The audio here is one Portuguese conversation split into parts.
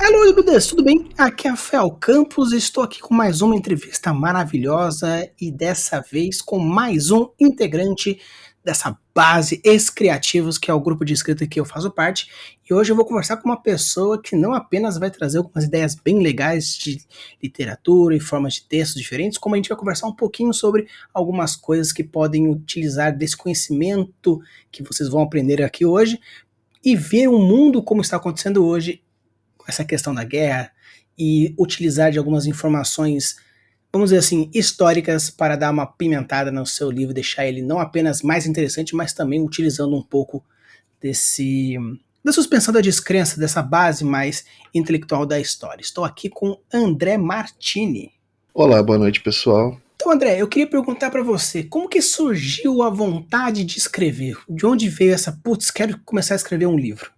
Alô, Ibidas, tudo bem? Aqui é Rafael Campos, estou aqui com mais uma entrevista maravilhosa e dessa vez com mais um integrante dessa base Ex-Criativos, que é o grupo de escrita que eu faço parte. E hoje eu vou conversar com uma pessoa que não apenas vai trazer algumas ideias bem legais de literatura e formas de textos diferentes, como a gente vai conversar um pouquinho sobre algumas coisas que podem utilizar desse conhecimento que vocês vão aprender aqui hoje e ver o mundo como está acontecendo hoje, essa questão da guerra, e utilizar de algumas informações, vamos dizer assim, históricas para dar uma pimentada no seu livro, deixar ele não apenas mais interessante, mas também utilizando um pouco desse da suspensão da descrença, dessa base mais intelectual da história. Estou aqui com André Martini. Olá, boa noite, pessoal. Então, André, eu queria perguntar para você, como que surgiu a vontade de escrever? De onde veio essa, putz, quero começar a escrever um livro?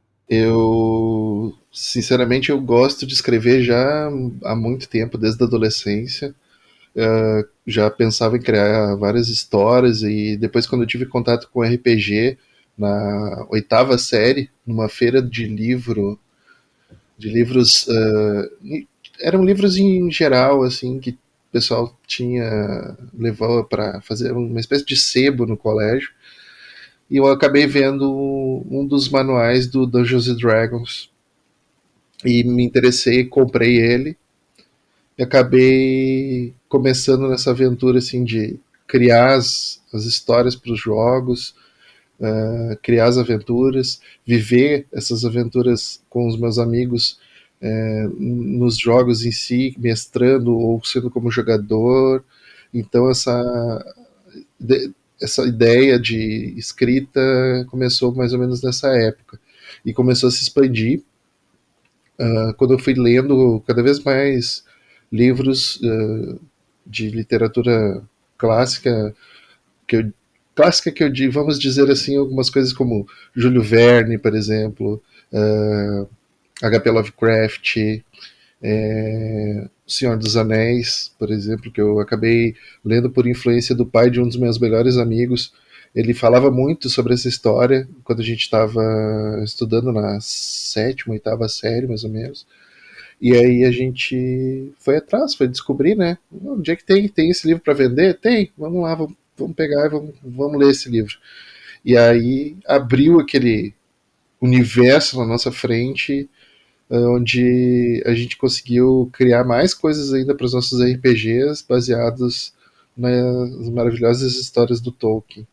Sinceramente, eu gosto de escrever já há muito tempo, desde a adolescência. Já pensava em criar várias histórias e depois, quando eu tive contato com RPG na oitava série, numa feira de livros, eram livros em geral, assim, que o pessoal levou para fazer uma espécie de sebo no colégio. E eu acabei vendo um dos manuais do Dungeons and Dragons e me interessei, comprei ele e acabei começando nessa aventura assim de criar as histórias para os jogos, criar as aventuras, viver essas aventuras com os meus amigos nos jogos em si, mestrando ou sendo como jogador. Então essa ideia de escrita começou mais ou menos nessa época e começou a se expandir quando eu fui lendo cada vez mais livros de literatura clássica que eu vamos dizer assim, algumas coisas como Júlio Verne, por exemplo, H.P. Lovecraft, O Senhor dos Anéis, por exemplo, que eu acabei lendo por influência do pai de um dos meus melhores amigos. Ele falava muito sobre essa história quando a gente estava estudando na sétima, oitava série, mais ou menos. E aí a gente foi atrás, foi descobrir, né? Onde é que tem esse livro para vender? Tem, vamos lá, vamos pegar e vamos ler esse livro. E aí abriu aquele universo na nossa frente, onde a gente conseguiu criar mais coisas ainda para os nossos RPGs baseados nas maravilhosas histórias do Tolkien.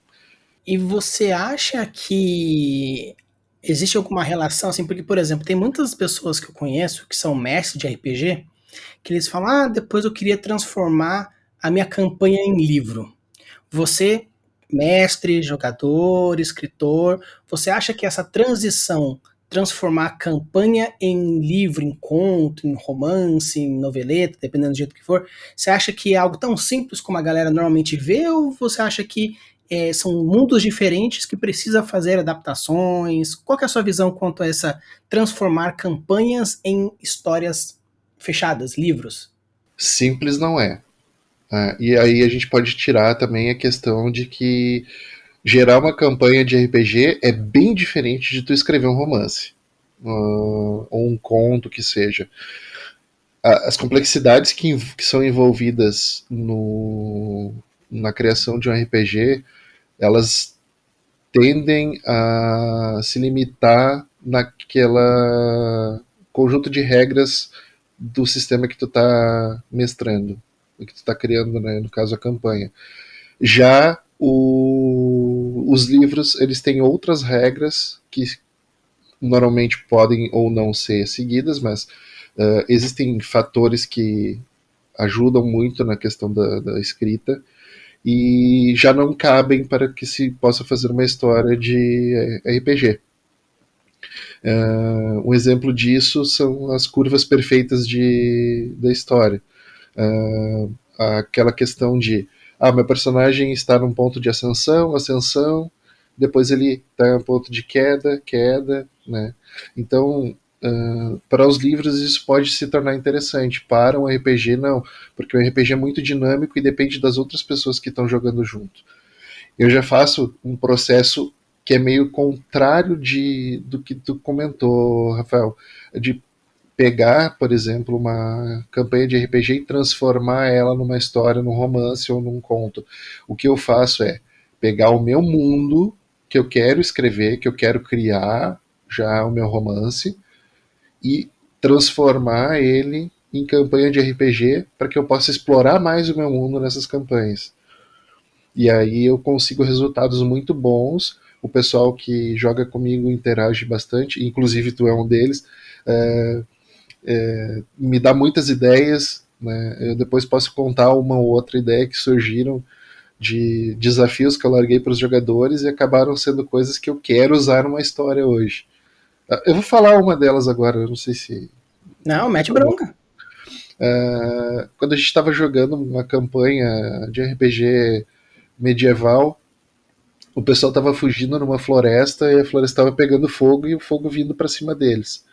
E você acha que existe alguma relação, assim, porque, por exemplo, tem muitas pessoas que eu conheço que são mestres de RPG, que eles falam, depois eu queria transformar a minha campanha em livro. Você, mestre, jogador, escritor, você acha que essa transição, transformar a campanha em livro, em conto, em romance, em noveleta, dependendo do jeito que for, você acha que é algo tão simples como a galera normalmente vê, ou você acha que são mundos diferentes que precisa fazer adaptações? Qual que é a sua visão quanto a essa transformar campanhas em histórias fechadas, livros? Simples não é. E aí a gente pode tirar também a questão de que gerar uma campanha de RPG é bem diferente de tu escrever um romance. Ou um conto que seja. As complexidades que são envolvidas na criação de um RPG, elas tendem a se limitar naquela conjunto de regras do sistema que tu está mestrando, que tu está criando, né, no caso a campanha. Já os livros, eles têm outras regras que normalmente podem ou não ser seguidas, mas existem fatores que ajudam muito na questão da escrita e já não cabem para que se possa fazer uma história de RPG. Um exemplo disso são as curvas perfeitas da história. Aquela questão de meu personagem está num ponto de ascensão, depois ele está em um ponto de queda, né? Então, para os livros isso pode se tornar interessante. Para um RPG, não, porque o RPG é muito dinâmico e depende das outras pessoas que estão jogando junto. Eu já faço um processo que é meio contrário do que tu comentou, Rafael, de pegar, por exemplo, uma campanha de RPG e transformar ela numa história, num romance ou num conto. O que eu faço é pegar o meu mundo que eu quero escrever, que eu quero criar já o meu romance e transformar ele em campanha de RPG para que eu possa explorar mais o meu mundo nessas campanhas. E aí eu consigo resultados muito bons. O pessoal que joga comigo interage bastante, inclusive tu é um deles. É, Me dá muitas ideias, né? Eu depois posso contar uma ou outra ideia que surgiram de desafios que eu larguei para os jogadores e acabaram sendo coisas que eu quero usar numa história hoje. Eu vou falar uma delas agora, eu não sei se Não, tem mete problema. bronca. Quando a gente estava jogando uma campanha de RPG medieval, o pessoal estava fugindo numa floresta e a floresta estava pegando fogo e o fogo vindo para cima deles.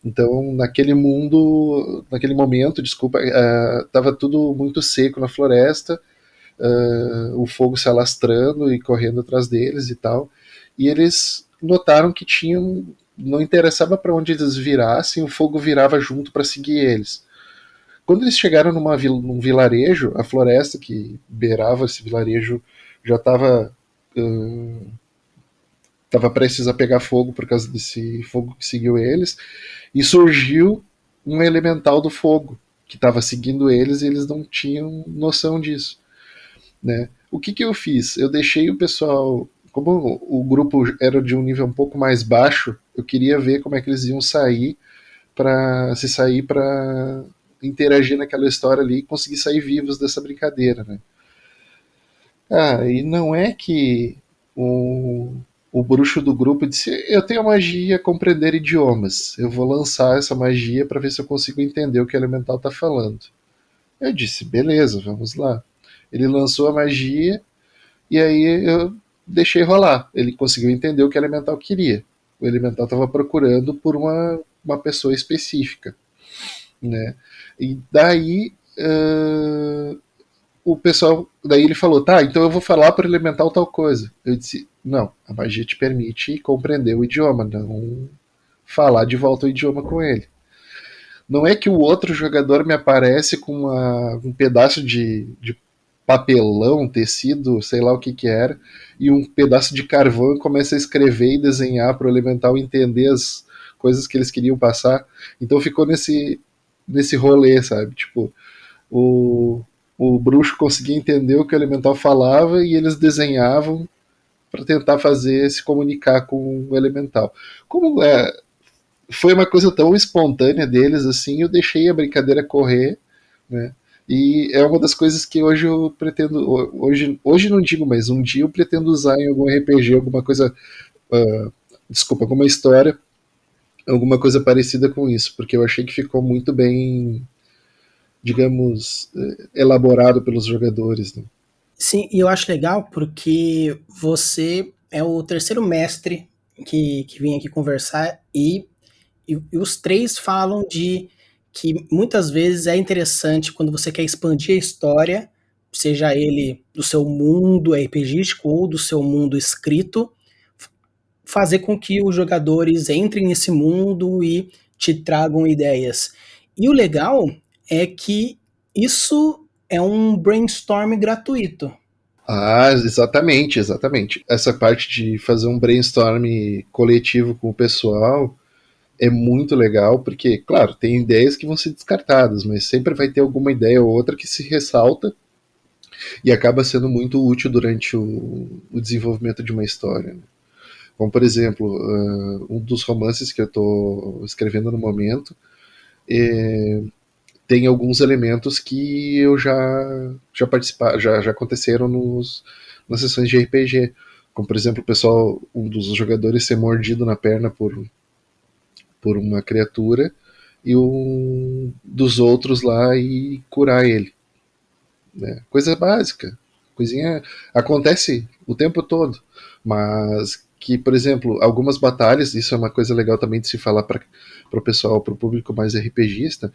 Então, naquele momento, desculpa, estava tudo muito seco na floresta, o fogo se alastrando e correndo atrás deles e tal. E eles notaram que tinham, não interessava para onde eles virassem, o fogo virava junto para seguir eles. Quando eles chegaram num vilarejo, a floresta que beirava esse vilarejo já estava prestes a pegar fogo por causa desse fogo que seguiu eles, e surgiu um elemental do fogo que estava seguindo eles e eles não tinham noção disso, né? O que eu fiz? Eu deixei o pessoal, como o grupo era de um nível um pouco mais baixo, eu queria ver como é que eles iam sair para interagir naquela história ali e conseguir sair vivos dessa brincadeira, né? E não é que o, o bruxo do grupo disse: eu tenho magia compreender idiomas, eu vou lançar essa magia para ver se eu consigo entender o que o elemental está falando. Eu disse: beleza, vamos lá. Ele lançou a magia e aí eu deixei rolar. Ele conseguiu entender o que o elemental queria. O elemental estava procurando por uma pessoa específica, né? E daí o pessoal, daí ele falou: tá, então eu vou falar para o elemental tal coisa. Eu disse: não, a magia te permite compreender o idioma, não falar de volta o idioma com ele. Não é que o outro jogador me aparece com um pedaço de papelão, tecido, sei lá o que que era, e um pedaço de carvão e começa a escrever e desenhar para o elemental entender as coisas que eles queriam passar. Então ficou nesse rolê, sabe? Tipo, o, o bruxo conseguia entender o que o elemental falava e eles desenhavam para tentar fazer se comunicar com o elemental. Como foi uma coisa tão espontânea deles assim, eu deixei a brincadeira correr, né? E é uma das coisas que hoje eu pretendo, hoje não digo, mas um dia eu pretendo usar em algum RPG, alguma coisa, desculpa, alguma história, alguma coisa parecida com isso, porque eu achei que ficou muito bem, digamos, elaborado pelos jogadores, né? Sim, e eu acho legal porque você é o terceiro mestre que vem aqui conversar e os três falam de que muitas vezes é interessante quando você quer expandir a história, seja ele do seu mundo RPGístico ou do seu mundo escrito, fazer com que os jogadores entrem nesse mundo e te tragam ideias. E o legal é que isso é um brainstorm gratuito. Exatamente, exatamente. Essa parte de fazer um brainstorm coletivo com o pessoal é muito legal, porque, claro, tem ideias que vão ser descartadas, mas sempre vai ter alguma ideia ou outra que se ressalta e acaba sendo muito útil durante o desenvolvimento de uma história, né? Como, por exemplo, um dos romances que eu estou escrevendo no momento tem alguns elementos que eu já participa, já aconteceram nas sessões de RPG. Como, por exemplo, o pessoal, um dos jogadores ser mordido na perna por uma criatura e um dos outros lá e curar ele, né? Coisa básica, coisinha acontece o tempo todo, mas que, por exemplo, algumas batalhas, isso é uma coisa legal também de se falar para o pessoal, para o público mais RPGista,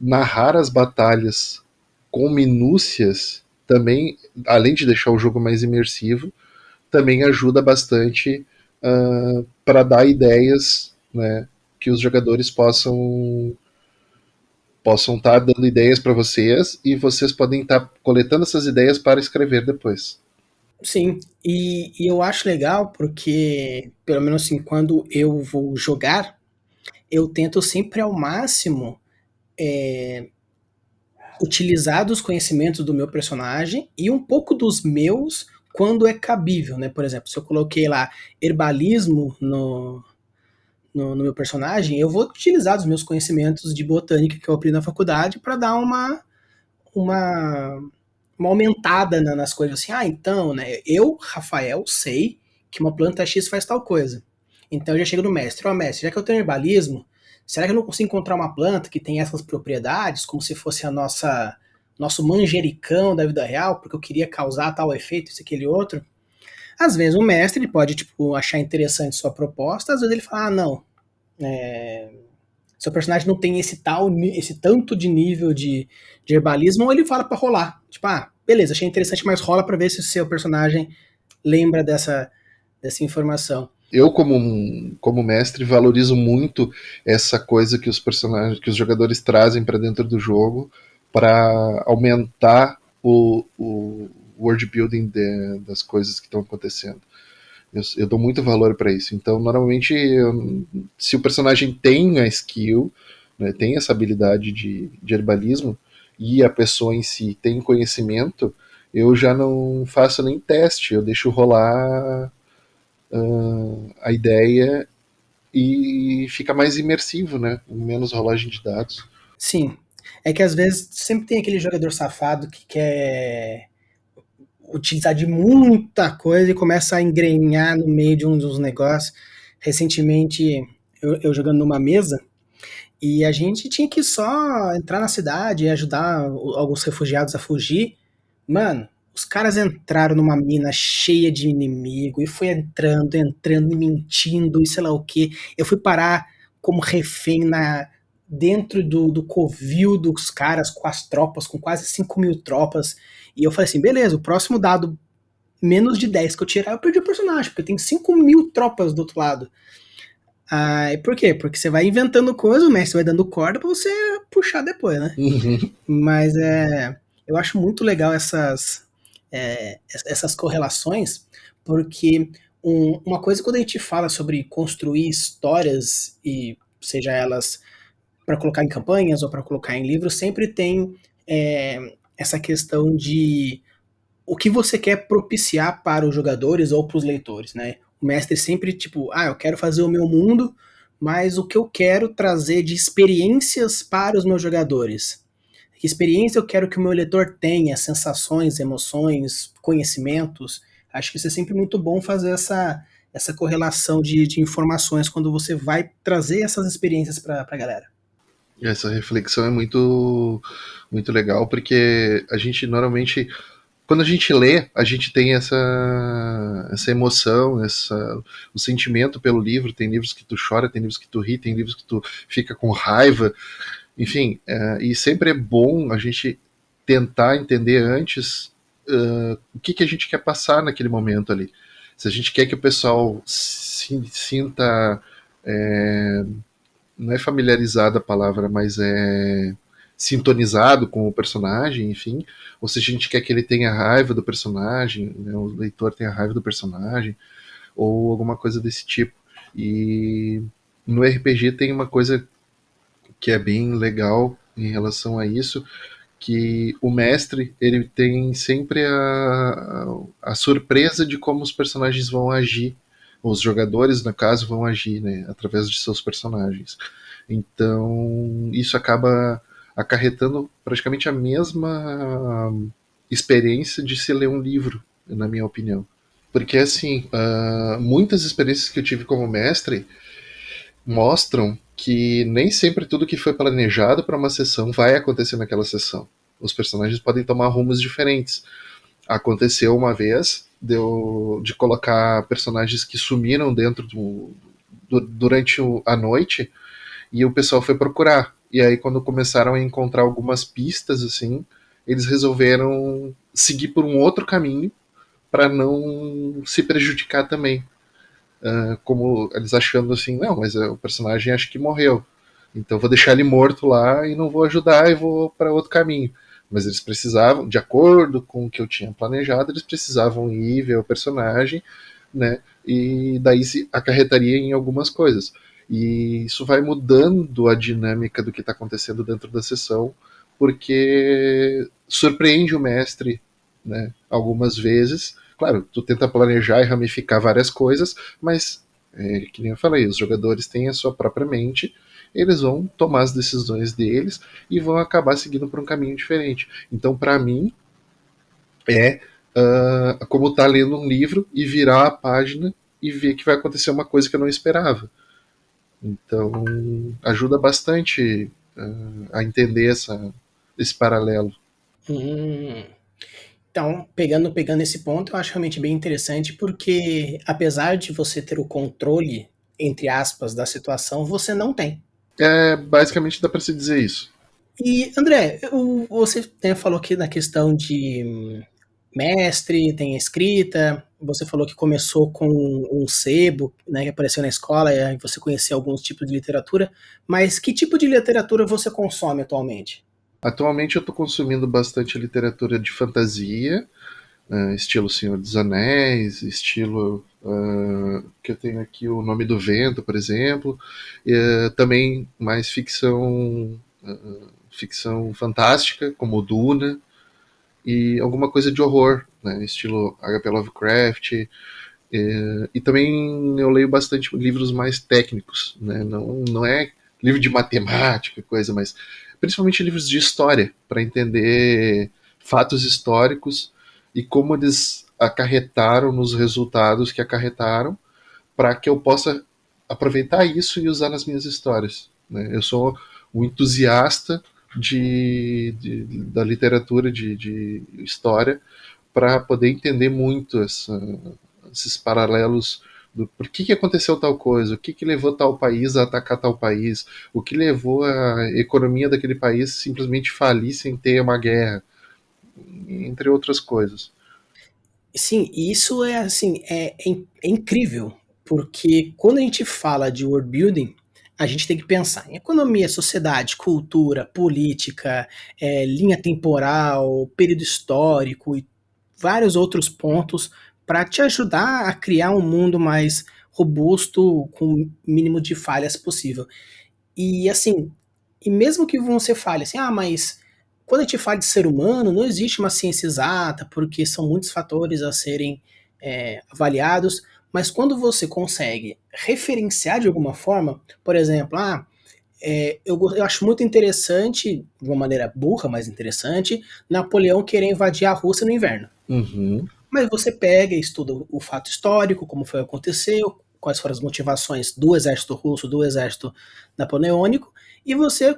narrar as batalhas com minúcias também, além de deixar o jogo mais imersivo, também ajuda bastante para dar ideias, né, que os jogadores possam estar dando ideias para vocês e vocês podem estar coletando essas ideias para escrever depois. Sim, e eu acho legal porque, pelo menos assim, quando eu vou jogar, eu tento sempre ao máximo utilizar dos conhecimentos do meu personagem e um pouco dos meus quando é cabível, né? Por exemplo, se eu coloquei lá herbalismo no meu personagem, eu vou utilizar os meus conhecimentos de botânica que eu aprendi na faculdade para dar uma, uma aumentada nas coisas assim. Ah, então, né? Eu, Rafael, sei que uma planta X faz tal coisa. Então eu já chego no mestre, ó, mestre, já que eu tenho herbalismo, será que eu não consigo encontrar uma planta que tem essas propriedades, como se fosse a nosso manjericão da vida real, porque eu queria causar tal efeito, isso, aquele outro? Às vezes o mestre ele pode tipo, achar interessante sua proposta, às vezes ele fala, ah, não, seu personagem não tem esse tanto de nível de herbalismo, ou ele fala pra rolar. Tipo, ah, beleza, achei interessante, mas rola pra ver se o seu personagem lembra dessa informação. Eu, como mestre, valorizo muito essa coisa que os personagens, que os jogadores trazem para dentro do jogo para aumentar o world building das coisas que estão acontecendo. Eu dou muito valor para isso. Então, normalmente, se o personagem tem a skill, né, tem essa habilidade de herbalismo, e a pessoa em si tem conhecimento, eu já não faço nem teste, eu deixo rolar a ideia e fica mais imersivo, né? Menos rolagem de dados. Sim. É que às vezes sempre tem aquele jogador safado que quer utilizar de muita coisa e começa a engrenhar no meio de um dos negócios. Recentemente, eu jogando numa mesa, e a gente tinha que só entrar na cidade e ajudar alguns refugiados a fugir. Mano, os caras entraram numa mina cheia de inimigo e foi entrando e mentindo e sei lá o que. Eu fui parar como refém dentro do covil dos caras com as tropas, com quase 5.000 tropas. E eu falei assim: beleza, o próximo dado menos de 10 que eu tirar, eu perdi o personagem, porque tem 5.000 tropas do outro lado. Ah, e por quê? Porque você vai inventando coisa, o mestre vai dando corda pra você puxar depois, né? Uhum. Mas eu acho muito legal essas correlações, porque uma coisa quando a gente fala sobre construir histórias, e seja elas para colocar em campanhas ou para colocar em livros, sempre tem essa questão de o que você quer propiciar para os jogadores ou para os leitores, né? O mestre sempre, tipo, ah, eu quero fazer o meu mundo, mas o que eu quero trazer de experiências para os meus jogadores? Que experiência eu quero que o meu leitor tenha? Sensações, emoções, conhecimentos? Acho que isso é sempre muito bom fazer essa correlação de informações quando você vai trazer essas experiências para a galera. Essa reflexão é muito legal, porque a gente normalmente, quando a gente lê, a gente tem essa emoção, o sentimento pelo livro. Tem livros que tu chora, tem livros que tu ri, tem livros que tu fica com raiva. Enfim, e sempre é bom a gente tentar entender antes o que a gente quer passar naquele momento ali. Se a gente quer que o pessoal sinta. Não é familiarizado a palavra, mas é sintonizado com o personagem, enfim, ou se a gente quer que ele tenha raiva do personagem, né, o leitor tenha raiva do personagem, ou alguma coisa desse tipo. E no RPG tem uma coisa que é bem legal em relação a isso, que o mestre ele tem sempre a surpresa de como os personagens vão agir, os jogadores, no caso, vão agir, né, através de seus personagens. Então, isso acaba acarretando praticamente a mesma experiência de se ler um livro, na minha opinião. Porque, assim, muitas experiências que eu tive como mestre mostram que nem sempre tudo que foi planejado para uma sessão vai acontecer naquela sessão. Os personagens podem tomar rumos diferentes. Aconteceu uma vez de colocar personagens que sumiram dentro durante a noite, e o pessoal foi procurar. E aí, quando começaram a encontrar algumas pistas, assim, eles resolveram seguir por um outro caminho para não se prejudicar também. como eles achando assim, não, mas o personagem acho que morreu, então vou deixar ele morto lá e não vou ajudar e vou para outro caminho. Mas eles precisavam, de acordo com o que eu tinha planejado, eles precisavam ir ver o personagem, né? E daí se acarretaria em algumas coisas. E isso vai mudando a dinâmica do que está acontecendo dentro da sessão, porque surpreende o mestre, né? Algumas vezes. Claro, tu tenta planejar e ramificar várias coisas, mas, que nem eu falei, os jogadores têm a sua própria mente, eles vão tomar as decisões deles e vão acabar seguindo por um caminho diferente. Então, para mim, é como estar tá lendo um livro e virar a página e ver que vai acontecer uma coisa que eu não esperava. Então, ajuda bastante a entender esse paralelo. Hum. Então, pegando esse ponto, eu acho realmente bem interessante, porque apesar de você ter o controle, entre aspas, da situação, você não tem. Basicamente dá para se dizer isso. E, André, você falou aqui na questão de mestre, tem escrita, você falou que começou com um sebo, né, que apareceu na escola, e aí você conhecia alguns tipos de literatura, mas que tipo de literatura você consome atualmente? Atualmente eu estou consumindo bastante literatura de fantasia, estilo Senhor dos Anéis, estilo que eu tenho aqui o Nome do Vento, por exemplo, também mais ficção fantástica, como Duna, e alguma coisa de horror, né, estilo H.P. Lovecraft, e também eu leio bastante livros mais técnicos, né, não é livro de matemática, coisa, mas principalmente livros de história, para entender fatos históricos e como eles acarretaram nos resultados que acarretaram, para que eu possa aproveitar isso e usar nas minhas histórias. Né? Eu sou um entusiasta da literatura de história para poder entender muito esses paralelos do por que aconteceu tal coisa, o que levou tal país a atacar tal país, o que levou a economia daquele país simplesmente falir sem ter uma guerra, entre outras coisas. Sim, e isso é assim, é incrível, porque quando a gente fala de world building, a gente tem que pensar em economia, sociedade, cultura, política, linha temporal, período histórico e vários outros pontos para te ajudar a criar um mundo mais robusto, com o mínimo de falhas possível. E assim, e mesmo que você fale assim, mas quando a gente fala de ser humano, não existe uma ciência exata, porque são muitos fatores a serem avaliados, mas quando você consegue referenciar de alguma forma, por exemplo, eu acho muito interessante, de uma maneira burra, mas interessante, Napoleão querer invadir a Rússia no inverno. Uhum. Mas você pega e estuda o fato histórico, como foi aconteceu, quais foram as motivações do exército russo, do exército napoleônico, e você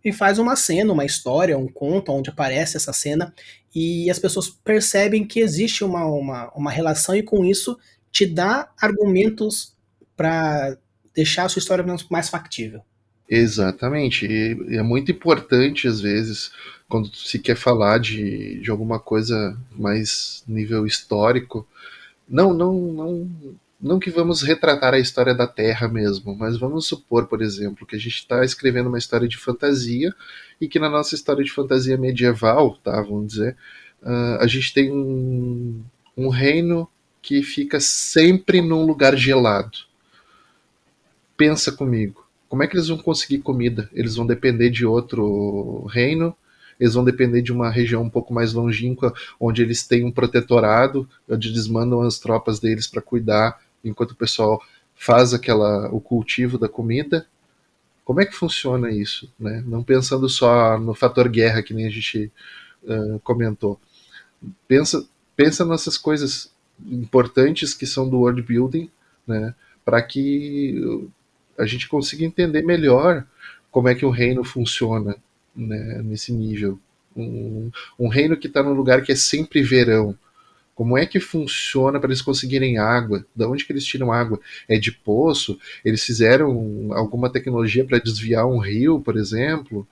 e faz uma cena, uma história, um conto onde aparece essa cena, e as pessoas percebem que existe uma relação, e com isso te dá argumentos para deixar a sua história mais factível. Exatamente. E é muito importante, às vezes, quando se quer falar de alguma coisa mais nível histórico, não que vamos retratar a história da Terra mesmo, mas vamos supor, por exemplo, que a gente está escrevendo uma história de fantasia e que na nossa história de fantasia medieval, tá, vamos dizer, a gente tem um reino que fica sempre num lugar gelado. Pensa comigo. Como é que eles vão conseguir comida? Eles vão depender de outro reino, eles vão depender de uma região um pouco mais longínqua, onde eles têm um protetorado, onde eles mandam as tropas deles para cuidar, enquanto o pessoal faz o cultivo da comida. Como é que funciona isso? Né? Não pensando só no fator guerra, que nem a gente comentou. Pensa, pensa nessas coisas importantes que são do world building, né? Para que a gente consiga entender melhor como é que o reino funciona, né, nesse nível. Um reino que está num lugar que é sempre verão. Como é que funciona para eles conseguirem água? Da onde que eles tiram água? É de poço? Eles fizeram alguma tecnologia para desviar um rio, por exemplo,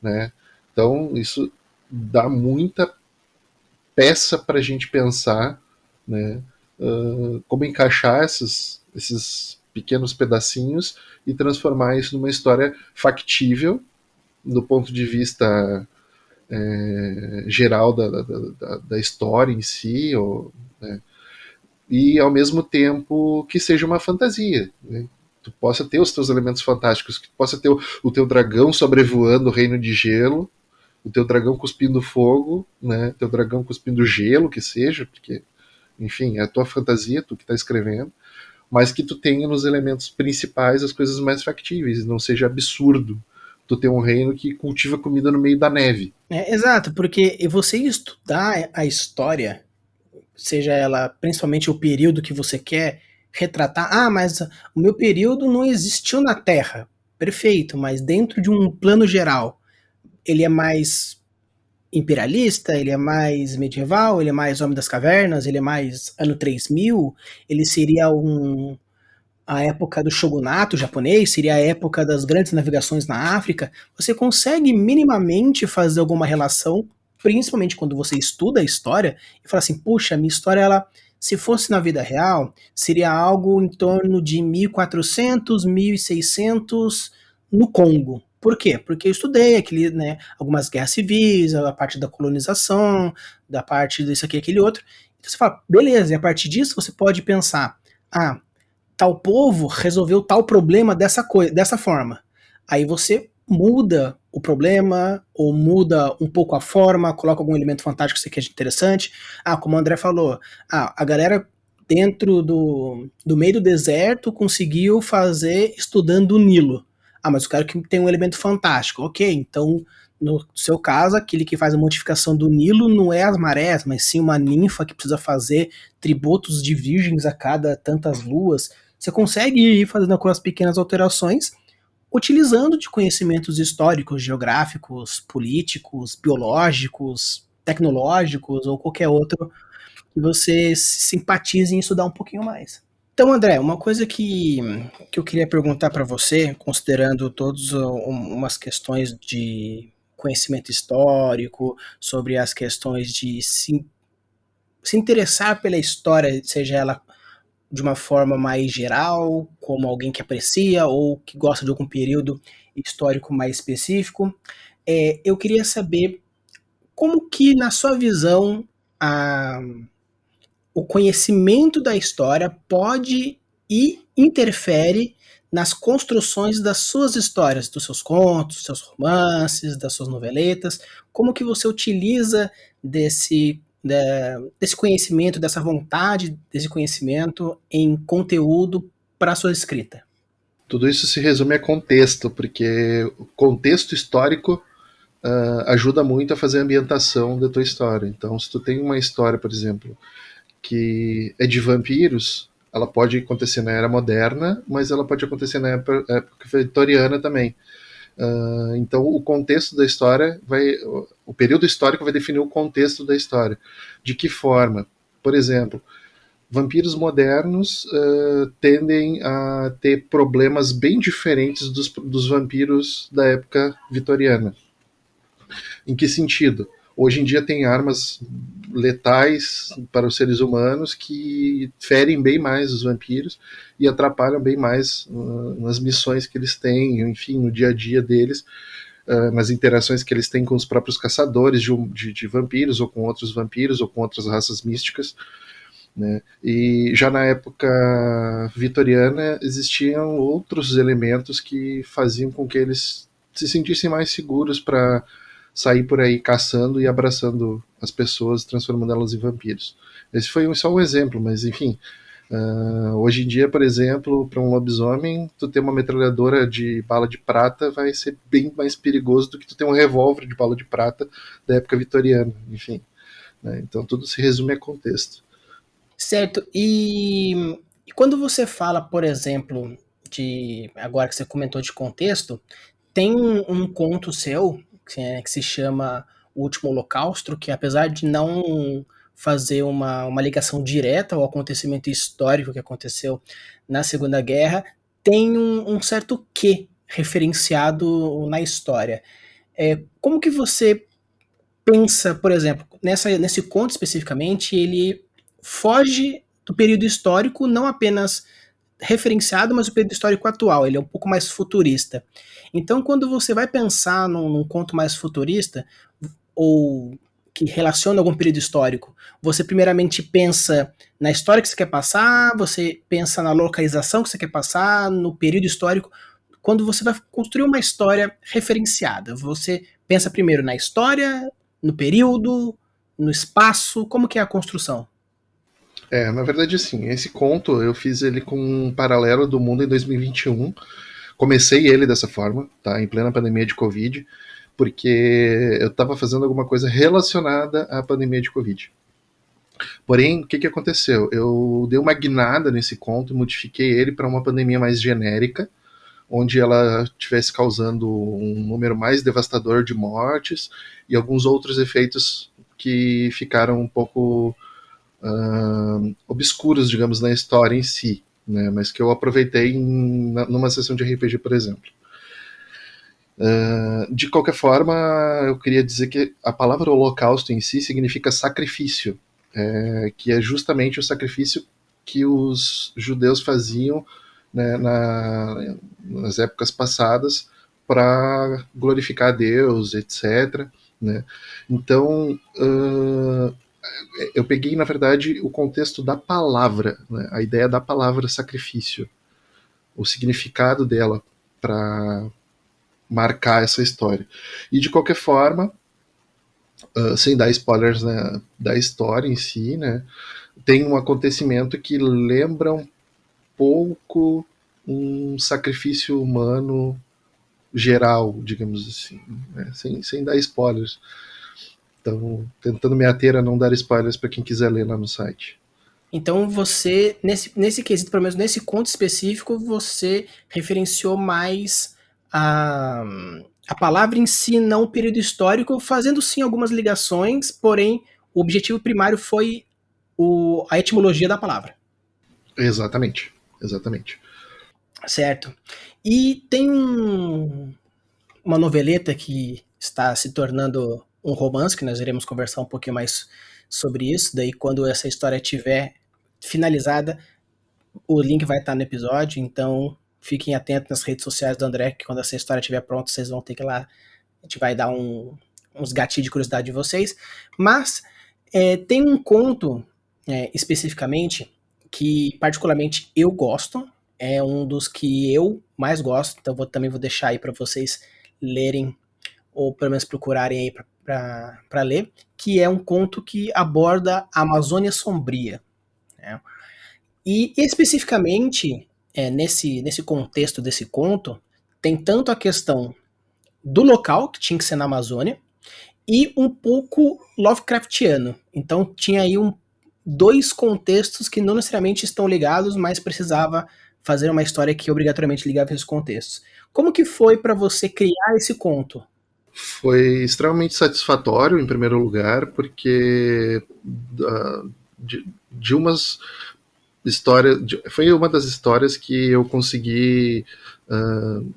né? Então isso dá muita peça para a gente pensar, né? Como encaixar esses pequenos pedacinhos e transformar isso numa história factível do ponto de vista geral da história em si, né, e ao mesmo tempo que seja uma fantasia, né? Tu possa ter os teus elementos fantásticos, que tu possa ter o teu dragão sobrevoando o reino de gelo, o teu dragão cuspindo fogo, né? Teu dragão cuspindo gelo, que seja, porque, enfim, é a tua fantasia, tu que está escrevendo, mas que tu tenha nos elementos principais as coisas mais factíveis, não seja absurdo tu ter um reino que cultiva comida no meio da neve. Exato, porque você estudar a história, seja ela principalmente o período que você quer retratar, mas o meu período não existiu na Terra. Perfeito, mas dentro de um plano geral, ele é mais imperialista, ele é mais medieval, ele é mais Homem das Cavernas, ele é mais ano 3000, ele seria a época do shogunato japonês, seria a época das grandes navegações na África. Você consegue minimamente fazer alguma relação, principalmente quando você estuda a história, e fala assim, puxa, minha história, ela, se fosse na vida real, seria algo em torno de 1400, 1600 no Congo. Por quê? Porque eu estudei aquele, né, algumas guerras civis, a parte da colonização, da parte disso aqui, aquele outro. Então você fala, beleza, e a partir disso você pode pensar, tal povo resolveu tal problema dessa forma. Aí você muda o problema, ou muda um pouco a forma, coloca algum elemento fantástico que você quer interessante. Como o André falou, a galera dentro do meio do deserto conseguiu fazer estudando o Nilo. Mas eu quero que tem um elemento fantástico. Ok, então no seu caso, aquele que faz a modificação do Nilo não é as marés, mas sim uma ninfa que precisa fazer tributos de virgens a cada tantas luas. Você consegue ir fazendo algumas pequenas alterações, utilizando de conhecimentos históricos, geográficos, políticos, biológicos, tecnológicos ou qualquer outro que você simpatize em estudar um pouquinho mais. Então, André, uma coisa que eu queria perguntar para você, considerando todas umas questões de conhecimento histórico, sobre as questões de se interessar pela história, seja ela de uma forma mais geral, como alguém que aprecia ou que gosta de algum período histórico mais específico. Eu queria saber como que, na sua visão, a, o conhecimento da história pode e interfere nas construções das suas histórias, dos seus contos, dos seus romances, das suas noveletas. Como que você utiliza desse conhecimento, dessa vontade desse conhecimento em conteúdo para a sua escrita? Tudo isso se resume a contexto, porque o contexto histórico ajuda muito a fazer a ambientação da tua história. Então, se tu tem uma história, por exemplo, que é de vampiros, ela pode acontecer na era moderna, mas ela pode acontecer na época vitoriana também. Então, o contexto da história o período histórico vai definir o contexto da história. De que forma? Por exemplo, vampiros modernos tendem a ter problemas bem diferentes dos vampiros da época vitoriana. Em que sentido? Hoje em dia tem armas letais para os seres humanos que ferem bem mais os vampiros e atrapalham bem mais nas missões que eles têm, enfim, no dia a dia deles, nas interações que eles têm com os próprios caçadores de vampiros, ou com outros vampiros, ou com outras raças místicas. Né? E já na época vitoriana existiam outros elementos que faziam com que eles se sentissem mais seguros para sair por aí caçando e abraçando as pessoas, transformando elas em vampiros. Esse foi só um exemplo, mas enfim. Hoje em dia, por exemplo, para um lobisomem, tu ter uma metralhadora de bala de prata vai ser bem mais perigoso do que tu ter um revólver de bala de prata da época vitoriana, enfim. Né? Então tudo se resume a contexto. Certo. E quando você fala, por exemplo, agora que você comentou de contexto, tem um conto seu que se chama O Último Holocausto, que apesar de não fazer uma ligação direta ao acontecimento histórico que aconteceu na Segunda Guerra, tem um certo quê referenciado na história. Como que você pensa, por exemplo, nesse conto especificamente, ele foge do período histórico, não apenas referenciado, mas o período histórico atual, ele é um pouco mais futurista. Então, quando você vai pensar num conto mais futurista, ou que relaciona algum período histórico, você primeiramente pensa na história que você quer passar, você pensa na localização que você quer passar, no período histórico. Quando você vai construir uma história referenciada, você pensa primeiro na história, no período, no espaço, como que é a construção? Na verdade, assim, esse conto eu fiz ele com um paralelo do mundo em 2021. Comecei ele dessa forma, tá? Em plena pandemia de Covid, porque eu estava fazendo alguma coisa relacionada à pandemia de Covid. Porém, o que aconteceu? Eu dei uma guinada nesse conto e modifiquei ele para uma pandemia mais genérica, onde ela estivesse causando um número mais devastador de mortes e alguns outros efeitos que ficaram um pouco obscuros, digamos, na história em si, né? Mas que eu aproveitei numa sessão de RPG, por exemplo. De qualquer forma, eu queria dizer que a palavra holocausto em si significa sacrifício, que é justamente o sacrifício que os judeus faziam, né, nas épocas passadas para glorificar a Deus, etc. Né? Então, eu peguei, na verdade, o contexto da palavra, né, a ideia da palavra sacrifício, o significado dela para marcar essa história. E de qualquer forma, sem dar spoilers, né, da história em si, né, tem um acontecimento que lembra um pouco um sacrifício humano geral, digamos assim, né, sem dar spoilers. Então, tentando me ater a não dar spoilers para quem quiser ler lá no site. Então você, nesse quesito, pelo menos nesse conto específico, você referenciou mais a, a palavra em si, não o período histórico, fazendo sim algumas ligações, porém o objetivo primário foi a etimologia da palavra. Exatamente, exatamente. Certo. E tem uma noveleta que está se tornando um romance, que nós iremos conversar um pouquinho mais sobre isso, daí quando essa história estiver finalizada, o link vai estar no episódio, então fiquem atentos nas redes sociais do André, que quando essa história estiver pronta, vocês vão ter que ir lá, a gente vai dar uns gatilhos de curiosidade de vocês. Mas tem um conto, especificamente, que particularmente eu gosto, é um dos que eu mais gosto, então também vou deixar aí para vocês lerem, ou pelo menos procurarem aí para ler, que é um conto que aborda a Amazônia Sombria, né? E especificamente, nesse contexto desse conto, tem tanto a questão do local, que tinha que ser na Amazônia, e um pouco Lovecraftiano. Então tinha aí dois contextos que não necessariamente estão ligados, mas precisava fazer uma história que obrigatoriamente ligava esses contextos. Como que foi para você criar esse conto? Foi extremamente satisfatório, em primeiro lugar, porque de umas histórias. Foi uma das histórias que eu consegui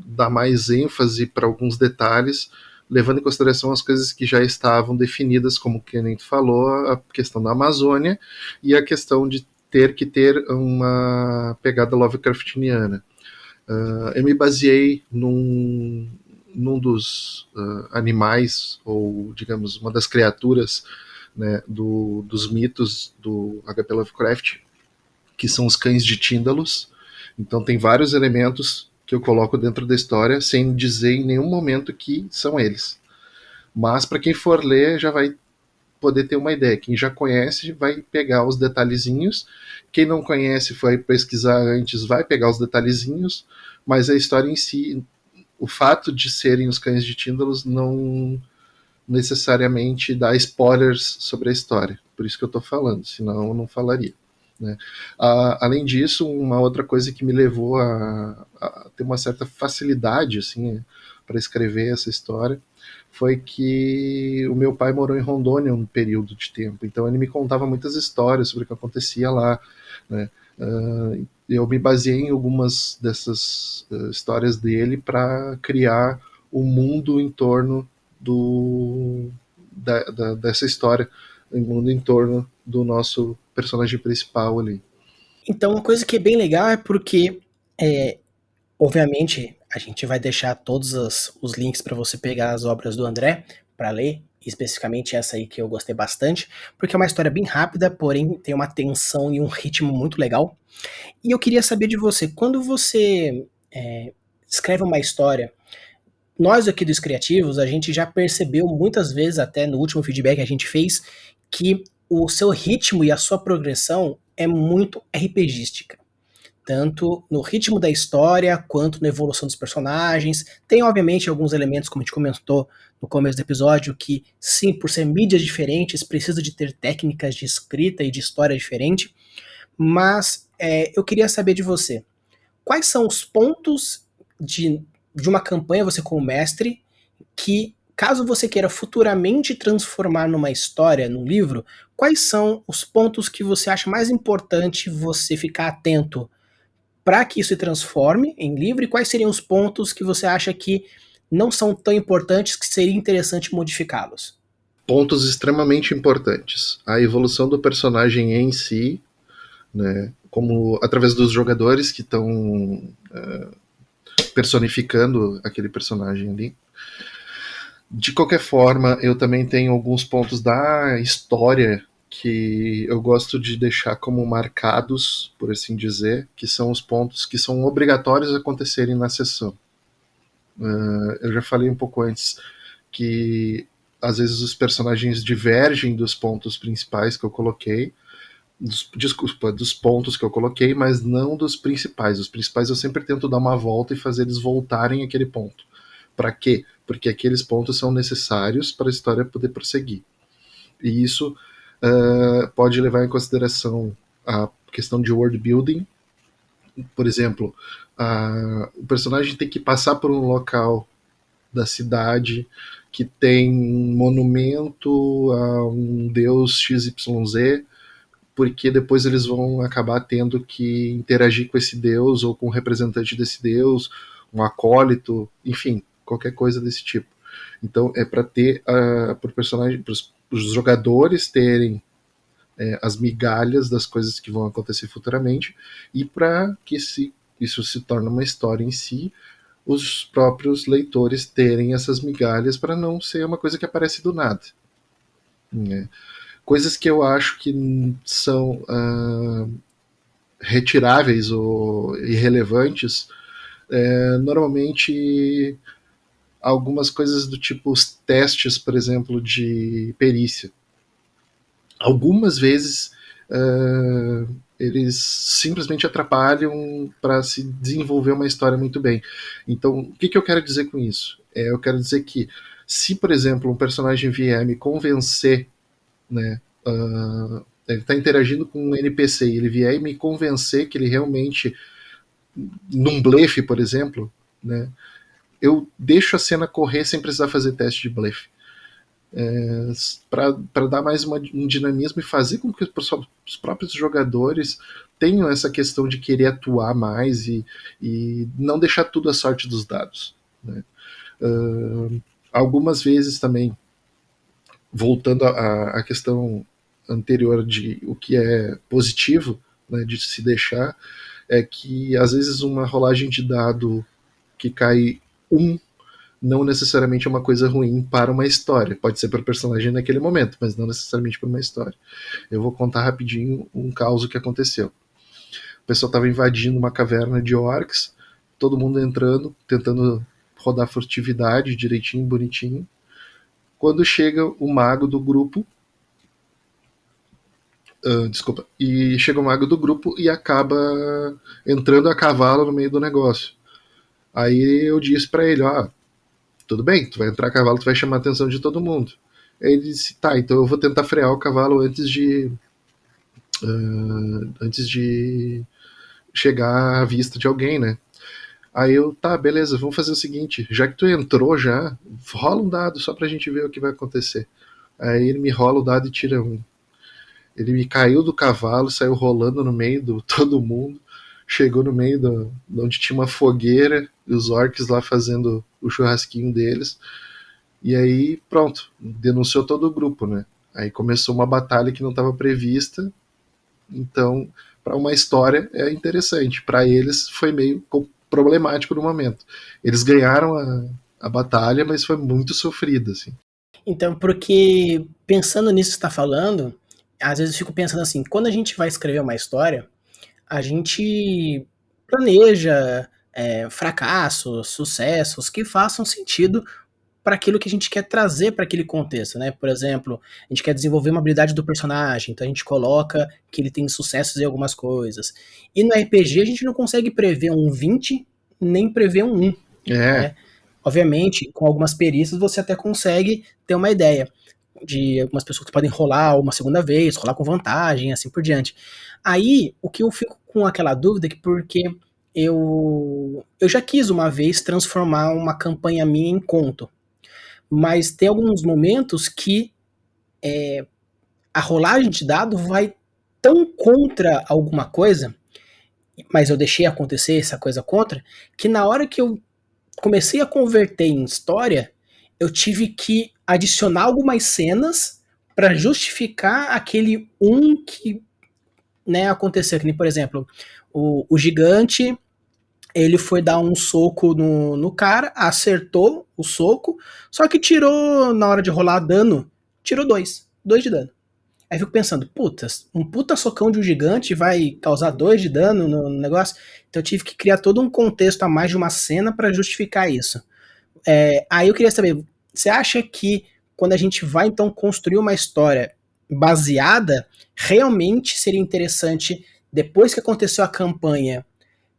dar mais ênfase para alguns detalhes, levando em consideração as coisas que já estavam definidas, como que nem tu falou, a questão da Amazônia e a questão de ter que ter uma pegada Lovecraftiana. Eu me baseei num dos animais, ou digamos, uma das criaturas, né, dos mitos do H.P. Lovecraft, que são os cães de Tíndalos. Então tem vários elementos que eu coloco dentro da história sem dizer em nenhum momento que são eles. Mas para quem for ler já vai poder ter uma ideia. Quem já conhece vai pegar os detalhezinhos. Quem não conhece foi pesquisar antes, vai pegar os detalhezinhos, mas a história em si, o fato de serem os cães de Tíndalos não necessariamente dá spoilers sobre a história. Por isso que eu estou falando, senão eu não falaria. Né? Além disso, uma outra coisa que me levou a ter uma certa facilidade assim, para escrever essa história foi que o meu pai morou em Rondônia um período de tempo, então ele me contava muitas histórias sobre o que acontecia lá. Né? Eu me baseei em algumas dessas histórias dele para criar o mundo em torno dessa história, o mundo em torno do nosso personagem principal ali. Então, uma coisa que é bem legal é porque, é, obviamente, a gente vai deixar todos os links para você pegar as obras do André para ler, especificamente essa aí que eu gostei bastante, porque é uma história bem rápida, porém tem uma tensão e um ritmo muito legal. E eu queria saber de você, quando você escreve uma história, nós aqui dos criativos, a gente já percebeu muitas vezes, até no último feedback que a gente fez, que o seu ritmo e a sua progressão é muito RPGística. Tanto no ritmo da história, quanto na evolução dos personagens. Tem, obviamente, alguns elementos, como a gente comentou no começo do episódio, que, sim, por ser mídias diferentes, precisa de ter técnicas de escrita e de história diferente. Mas eu queria saber de você, quais são os pontos de uma campanha, você como mestre, que, caso você queira futuramente transformar numa história, num livro, quais são os pontos que você acha mais importante você ficar atento para que isso se transforme em livro, e quais seriam os pontos que você acha que não são tão importantes que seria interessante modificá-los? Pontos extremamente importantes. A evolução do personagem em si, né, como através dos jogadores que estão personificando aquele personagem ali. De qualquer forma, eu também tenho alguns pontos da história que eu gosto de deixar como marcados, por assim dizer, que são os pontos que são obrigatórios a acontecerem na sessão. Eu já falei um pouco antes que às vezes os personagens divergem dos pontos principais que eu coloquei, dos pontos que eu coloquei, mas não dos principais. Os principais eu sempre tento dar uma volta e fazer eles voltarem àquele ponto. Para quê? Porque aqueles pontos são necessários para a história poder prosseguir. E isso pode levar em consideração a questão de world building. Por exemplo, o personagem tem que passar por um local da cidade que tem um monumento a um deus XYZ, porque depois eles vão acabar tendo que interagir com esse deus ou com o representante desse deus, um acólito, enfim, qualquer coisa desse tipo. Então é para ter para personagem, para os jogadores terem as migalhas das coisas que vão acontecer futuramente e para que isso se torne uma história em si, os próprios leitores terem essas migalhas para não ser uma coisa que aparece do nada. Né? Coisas que eu acho que são retiráveis ou irrelevantes, normalmente algumas coisas do tipo os testes, por exemplo, de perícia. Algumas vezes eles simplesmente atrapalham para se desenvolver uma história muito bem. Então, o que eu quero dizer com isso? Eu quero dizer que se, por exemplo, um personagem vier me convencer, né, ele está interagindo com um NPC e ele vier e me convencer que ele realmente, num blefe, por exemplo, né, eu deixo a cena correr sem precisar fazer teste de blefe. Para dar mais um dinamismo e fazer com que os próprios jogadores tenham essa questão de querer atuar mais e não deixar tudo à sorte dos dados. Né? Algumas vezes também, voltando à questão anterior de o que é positivo, né, de se deixar, é que às vezes uma rolagem de dado que cai não necessariamente é uma coisa ruim para uma história. Pode ser para o personagem naquele momento, mas não necessariamente para uma história. Eu vou contar rapidinho um caso que aconteceu. O pessoal estava invadindo uma caverna de orcs, todo mundo entrando, tentando rodar furtividade direitinho, bonitinho. Quando chega o mago do grupo, desculpa, e chega o mago do grupo e acaba entrando a cavalo no meio do negócio. Aí eu disse para ele, tudo bem, tu vai entrar a cavalo, tu vai chamar a atenção de todo mundo. Aí ele disse, tá, então eu vou tentar frear o cavalo antes de chegar à vista de alguém, né? Aí eu, tá, beleza, vamos fazer o seguinte, já que tu entrou já, rola um dado só pra gente ver o que vai acontecer. Aí ele me rola o dado e tira um. Ele me caiu do cavalo, saiu rolando no meio do todo mundo, chegou no meio de onde tinha uma fogueira, e os orcs lá fazendo o churrasquinho deles. E aí, pronto, denunciou todo o grupo, né? Aí começou uma batalha que não estava prevista, então para uma história é interessante. Para eles foi meio problemático no momento. Eles ganharam a batalha, mas foi muito sofrida, assim. Então, porque pensando nisso que você está falando, às vezes eu fico pensando assim, quando a gente vai escrever uma história, a gente planeja fracassos, sucessos que façam sentido para aquilo que a gente quer trazer para aquele contexto, né? Por exemplo, a gente quer desenvolver uma habilidade do personagem, então a gente coloca que ele tem sucessos em algumas coisas. E no RPG a gente não consegue prever um 20, nem prever um 1, É, né? Obviamente, com algumas perícias você até consegue ter uma ideia de algumas pessoas que podem rolar uma segunda vez, rolar com vantagem, assim por diante. Aí, o que eu fico com aquela dúvida é que porque eu já quis uma vez transformar uma campanha minha em conto, mas tem alguns momentos que a rolagem de dado vai tão contra alguma coisa, mas eu deixei acontecer essa coisa contra, que na hora que eu comecei a converter em história, eu tive que adicionar algumas cenas para justificar aquele que, né, aconteceu. Que nem, por exemplo, o gigante, ele foi dar um soco no cara, acertou o soco, só que tirou, na hora de rolar dano, tirou dois de dano. Aí eu fico pensando, putas, um puta socão de um gigante vai causar 2 de dano no negócio? Então eu tive que criar todo um contexto a mais de uma cena para justificar isso. Aí eu queria saber, você acha que quando a gente vai então construir uma história baseada, realmente seria interessante, depois que aconteceu a campanha,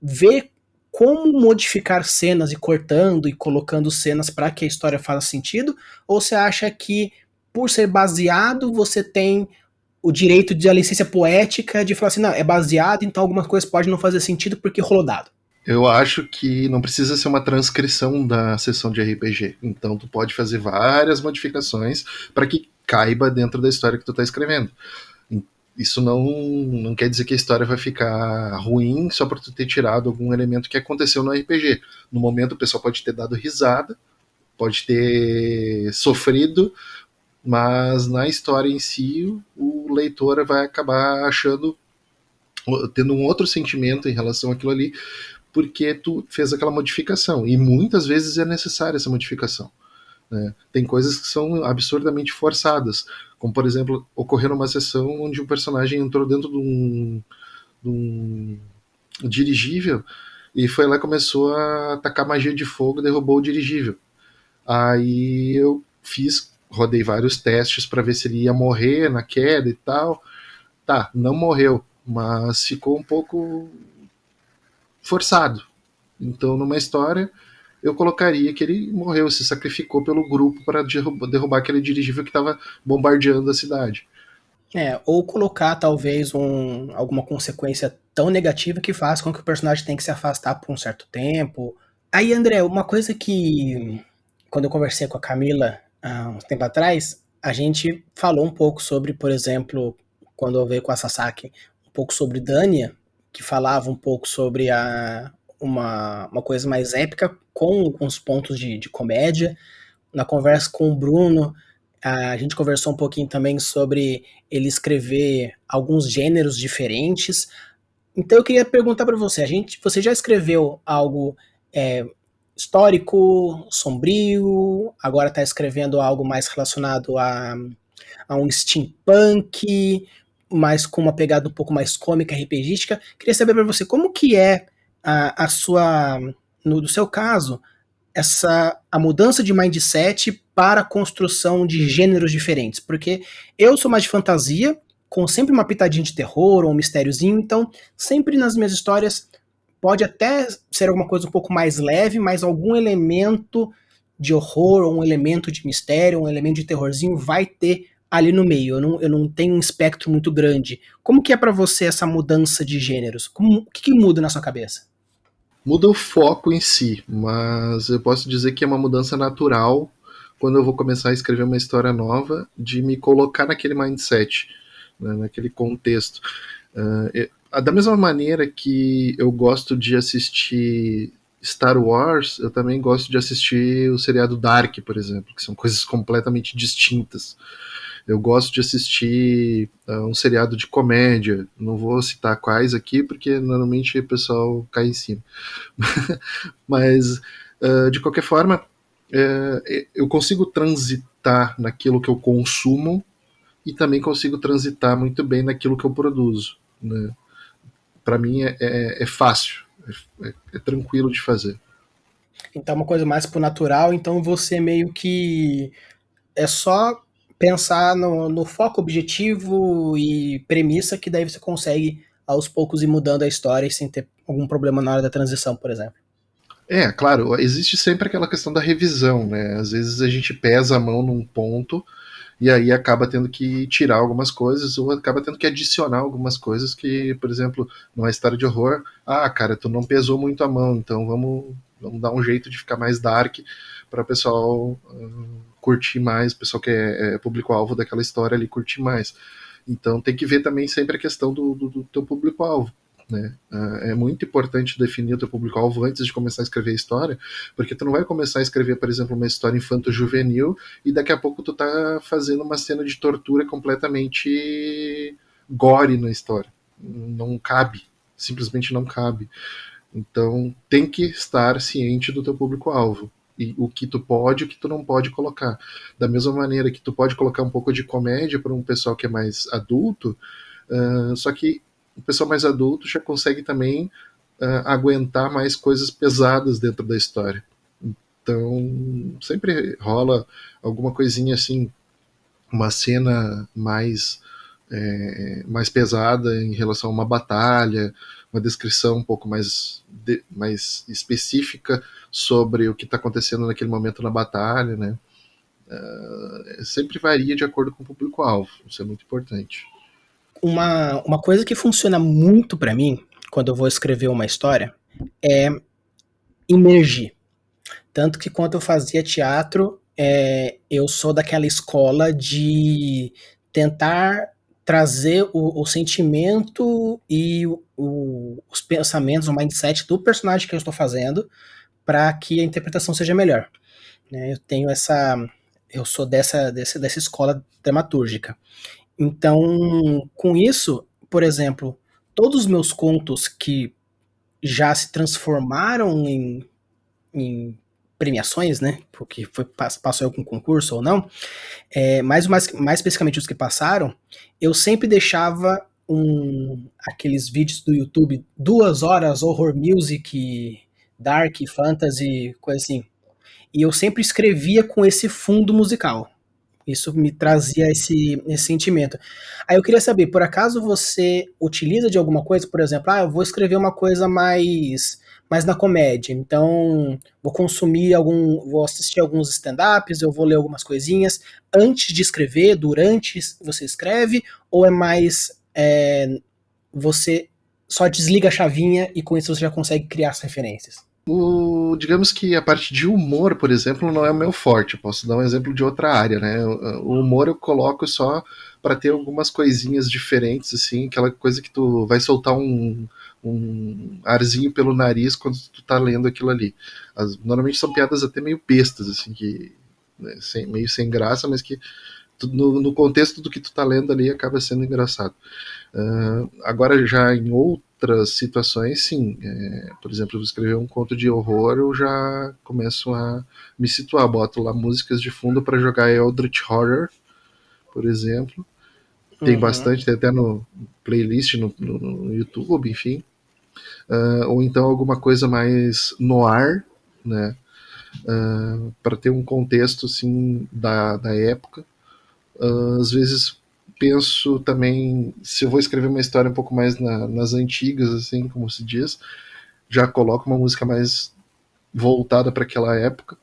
ver como modificar cenas e cortando e colocando cenas para que a história faça sentido? Ou você acha que, por ser baseado, você tem o direito de a licença poética de falar assim, não, é baseado, então algumas coisas podem não fazer sentido porque rolou dado? eu acho que não precisa ser uma transcrição da sessão de RPG. Então tu pode fazer várias modificações para que caiba dentro da história que tu está escrevendo. Isso não quer dizer que a história vai ficar ruim só por tu ter tirado algum elemento que aconteceu no RPG. No momento o pessoal pode ter dado risada, pode ter sofrido, mas na história em si o leitor vai acabar achando, tendo um outro sentimento em relação àquilo ali, porque tu fez aquela modificação. E muitas vezes é necessária essa modificação. Né? Tem coisas que são absurdamente forçadas, como por exemplo, ocorreu numa sessão onde um personagem entrou dentro de um dirigível e foi lá e começou a atacar magia de fogo e derrubou o dirigível. Aí eu rodei vários testes para ver se ele ia morrer na queda e tal. Tá, não morreu, mas ficou um pouco forçado. Então, numa história, eu colocaria que ele morreu, se sacrificou pelo grupo para derrubar aquele dirigível que estava bombardeando a cidade. Ou colocar talvez alguma consequência tão negativa que faça com que o personagem tenha que se afastar por um certo tempo. Aí, André, uma coisa que quando eu conversei com a Camila há uns tempo atrás, a gente falou um pouco sobre, por exemplo, quando eu veio com a Sasaki, um pouco sobre Dania, que falava um pouco sobre uma coisa mais épica com alguns pontos de comédia. Na conversa com o Bruno, a gente conversou um pouquinho também sobre ele escrever alguns gêneros diferentes. Então eu queria perguntar para você, você já escreveu algo é, histórico, sombrio, agora está escrevendo algo mais relacionado a um steampunk, mas com uma pegada um pouco mais cômica, RPGística. Queria saber para você como que é a sua, no seu caso, a mudança de mindset para a construção de gêneros diferentes. Porque eu sou mais de fantasia, com sempre uma pitadinha de terror ou um mistériozinho, então sempre nas minhas histórias pode até ser alguma coisa um pouco mais leve, mas algum elemento de horror, ou um elemento de mistério, um elemento de terrorzinho vai ter ali no meio. Eu não tenho um espectro muito grande. Como que é para você essa mudança de gêneros? O que muda na sua cabeça? Muda o foco em si, mas eu posso dizer que é uma mudança natural quando eu vou começar a escrever uma história nova, de me colocar naquele mindset, né, naquele contexto. Da mesma maneira que eu gosto de assistir Star Wars, eu também gosto de assistir o seriado Dark, por exemplo, que são coisas completamente distintas. Eu gosto de assistir um seriado de comédia. Não vou citar quais aqui, porque normalmente o pessoal cai em cima. Mas, de qualquer forma, eu consigo transitar naquilo que eu consumo e também consigo transitar muito bem naquilo que eu produzo. Né? Para mim é fácil, é tranquilo de fazer. Então é uma coisa mais pro natural, então você meio que é só pensar no foco, objetivo e premissa que daí você consegue aos poucos ir mudando a história sem ter algum problema na hora da transição, por exemplo. Claro, existe sempre aquela questão da revisão, né? Às vezes a gente pesa a mão num ponto e aí acaba tendo que tirar algumas coisas ou acaba tendo que adicionar algumas coisas que, por exemplo, numa história de horror, cara, tu não pesou muito a mão, então vamos dar um jeito de ficar mais dark para o pessoal curtir mais, o pessoal que é público-alvo daquela história ali curtir mais. Então tem que ver também sempre a questão do teu público-alvo. Né? É muito importante definir o teu público-alvo antes de começar a escrever a história, porque tu não vai começar a escrever, por exemplo, uma história infanto-juvenil e daqui a pouco tu tá fazendo uma cena de tortura completamente gore na história. Não cabe, simplesmente não cabe. Então tem que estar ciente do teu público-alvo. E o que tu pode e o que tu não pode colocar. Da mesma maneira que tu pode colocar um pouco de comédia para um pessoal que é mais adulto, só que o pessoal mais adulto já consegue também aguentar mais coisas pesadas dentro da história. Então, sempre rola alguma coisinha assim, uma cena mais pesada em relação a uma batalha, uma descrição um pouco mais específica sobre o que está acontecendo naquele momento na batalha, né? Sempre varia de acordo com o público-alvo, isso é muito importante. Uma coisa que funciona muito para mim quando eu vou escrever uma história é imergir. Tanto que quando eu fazia teatro, eu sou daquela escola de tentar trazer o sentimento e os pensamentos, o mindset do personagem que eu estou fazendo para que a interpretação seja melhor. Né? Eu sou dessa escola dramatúrgica. Então, com isso, por exemplo, todos os meus contos que já se transformaram em premiações, né? Porque passou em algum concurso ou não, mais especificamente os que passaram, eu sempre deixava aqueles vídeos do YouTube, 2 horas, horror music, dark, fantasy, coisa assim. E eu sempre escrevia com esse fundo musical. Isso me trazia esse sentimento. Aí eu queria saber, por acaso você utiliza de alguma coisa, por exemplo, eu vou escrever uma coisa mais na comédia, então vou assistir alguns stand-ups, eu vou ler algumas coisinhas antes de escrever, durante você escreve, ou é mais você só desliga a chavinha e com isso você já consegue criar as referências? Digamos que a parte de humor, por exemplo, não é o meu forte. Eu posso dar um exemplo de outra área, né? O humor eu coloco só para ter algumas coisinhas diferentes, assim, aquela coisa que tu vai soltar um arzinho pelo nariz quando tu tá lendo aquilo ali. Normalmente são piadas até meio bestas, assim, que né, meio sem graça, mas que no contexto do que tu tá lendo ali acaba sendo engraçado. Agora, já em outras situações, sim. Por exemplo, eu escrever um conto de horror, eu já começo a me situar. Boto lá músicas de fundo para jogar Eldritch Horror, por exemplo. Tem Uhum. bastante, tem até no playlist no YouTube, enfim. Ou então alguma coisa mais noir, né? Para ter um contexto assim da época. Às vezes penso também, se eu vou escrever uma história um pouco mais nas antigas, assim, como se diz, já coloco uma música mais voltada para aquela época.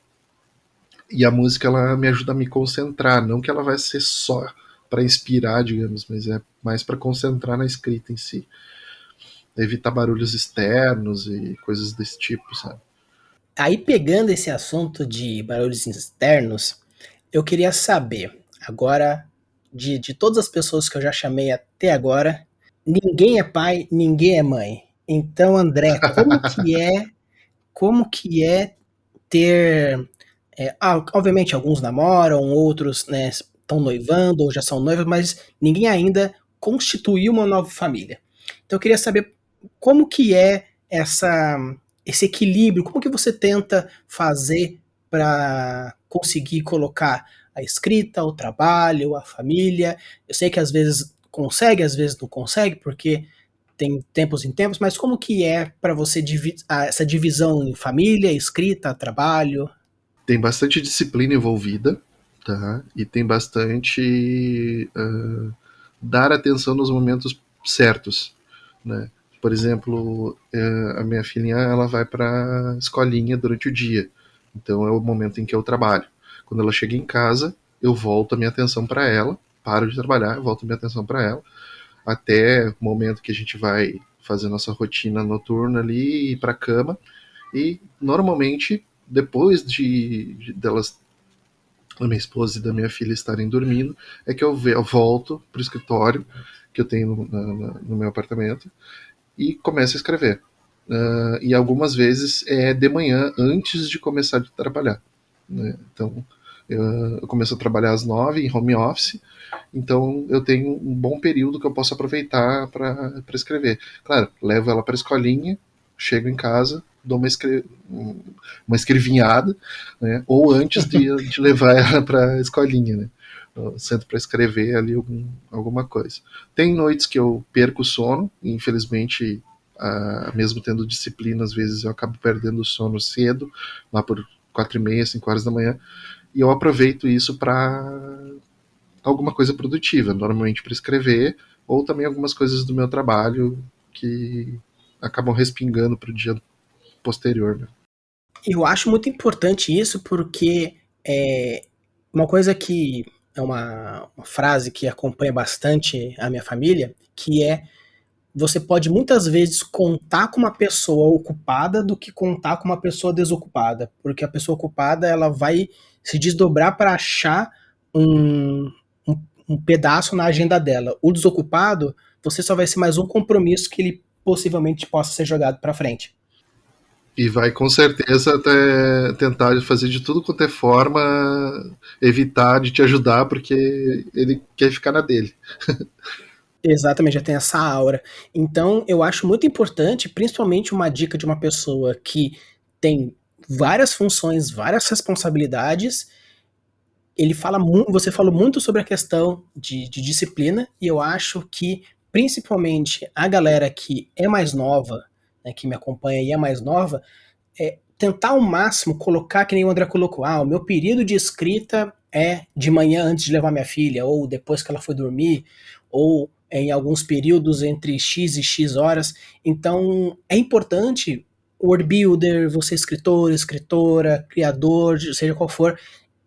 E a música ela me ajuda a me concentrar, não que ela vai ser só para inspirar, digamos, mas é mais para concentrar na escrita em si. Evitar barulhos externos e coisas desse tipo, sabe? Aí, pegando esse assunto de barulhos externos, eu queria saber, agora, de todas as pessoas que eu já chamei até agora, ninguém é pai, ninguém é mãe. Então, André, como que é ter, obviamente alguns namoram, outros, né, estão noivando ou já são noivos, mas ninguém ainda constituiu uma nova família. Então eu queria saber como que é esse equilíbrio, como que você tenta fazer para conseguir colocar a escrita, o trabalho, a família. Eu sei que às vezes consegue, às vezes não consegue, porque tem tempos em tempos, mas como que é para você essa divisão em família, escrita, trabalho? Tem bastante disciplina envolvida, tá? E tem bastante dar atenção nos momentos certos, né? Por exemplo, a minha filhinha ela vai para escolinha durante o dia, então é o momento em que eu trabalho. Quando ela chega em casa, eu volto a minha atenção para ela, paro de trabalhar, volto a minha atenção para ela, até o momento que a gente vai fazer nossa rotina noturna ali e ir para a cama. E normalmente depois delas, da minha esposa e da minha filha estarem dormindo, é que eu volto pro escritório que eu tenho no meu apartamento e começo a escrever. E algumas vezes é de manhã, antes de começar a trabalhar, né? Então, eu começo a trabalhar às 9 em home office, então eu tenho um bom período que eu posso aproveitar para escrever. Claro, levo ela para a escolinha, chego em casa, dou uma escrevinhada, né? Ou antes de levar ela para a escolinha, né? Eu sento para escrever ali alguma coisa. Tem noites que eu perco o sono, infelizmente, mesmo tendo disciplina, às vezes eu acabo perdendo o sono cedo, lá por 4:30, 5 horas da manhã, e eu aproveito isso para alguma coisa produtiva, normalmente para escrever, ou também algumas coisas do meu trabalho que acabam respingando para o dia posterior. Né? Eu acho muito importante isso porque uma coisa que é uma frase que acompanha bastante a minha família, que é você pode muitas vezes contar com uma pessoa ocupada do que contar com uma pessoa desocupada, porque a pessoa ocupada ela vai se desdobrar para achar um, um, um pedaço na agenda dela. O desocupado, você só vai ser mais um compromisso que ele possivelmente possa ser jogado para frente. E vai com certeza até tentar fazer de tudo quanto é forma evitar de te ajudar, porque ele quer ficar na dele. Exatamente, já tem essa aura. Então, eu acho muito importante, principalmente uma dica de uma pessoa que tem várias funções, várias responsabilidades. Você falou muito sobre a questão de disciplina, e eu acho que, principalmente, a galera que é mais nova, né, que me acompanha e é mais nova, tentar ao máximo colocar, que nem o André colocou, o meu período de escrita é de manhã antes de levar minha filha, ou depois que ela foi dormir, ou em alguns períodos entre X e X horas. Então, é importante o word builder, você escritor, escritora, criador, seja qual for,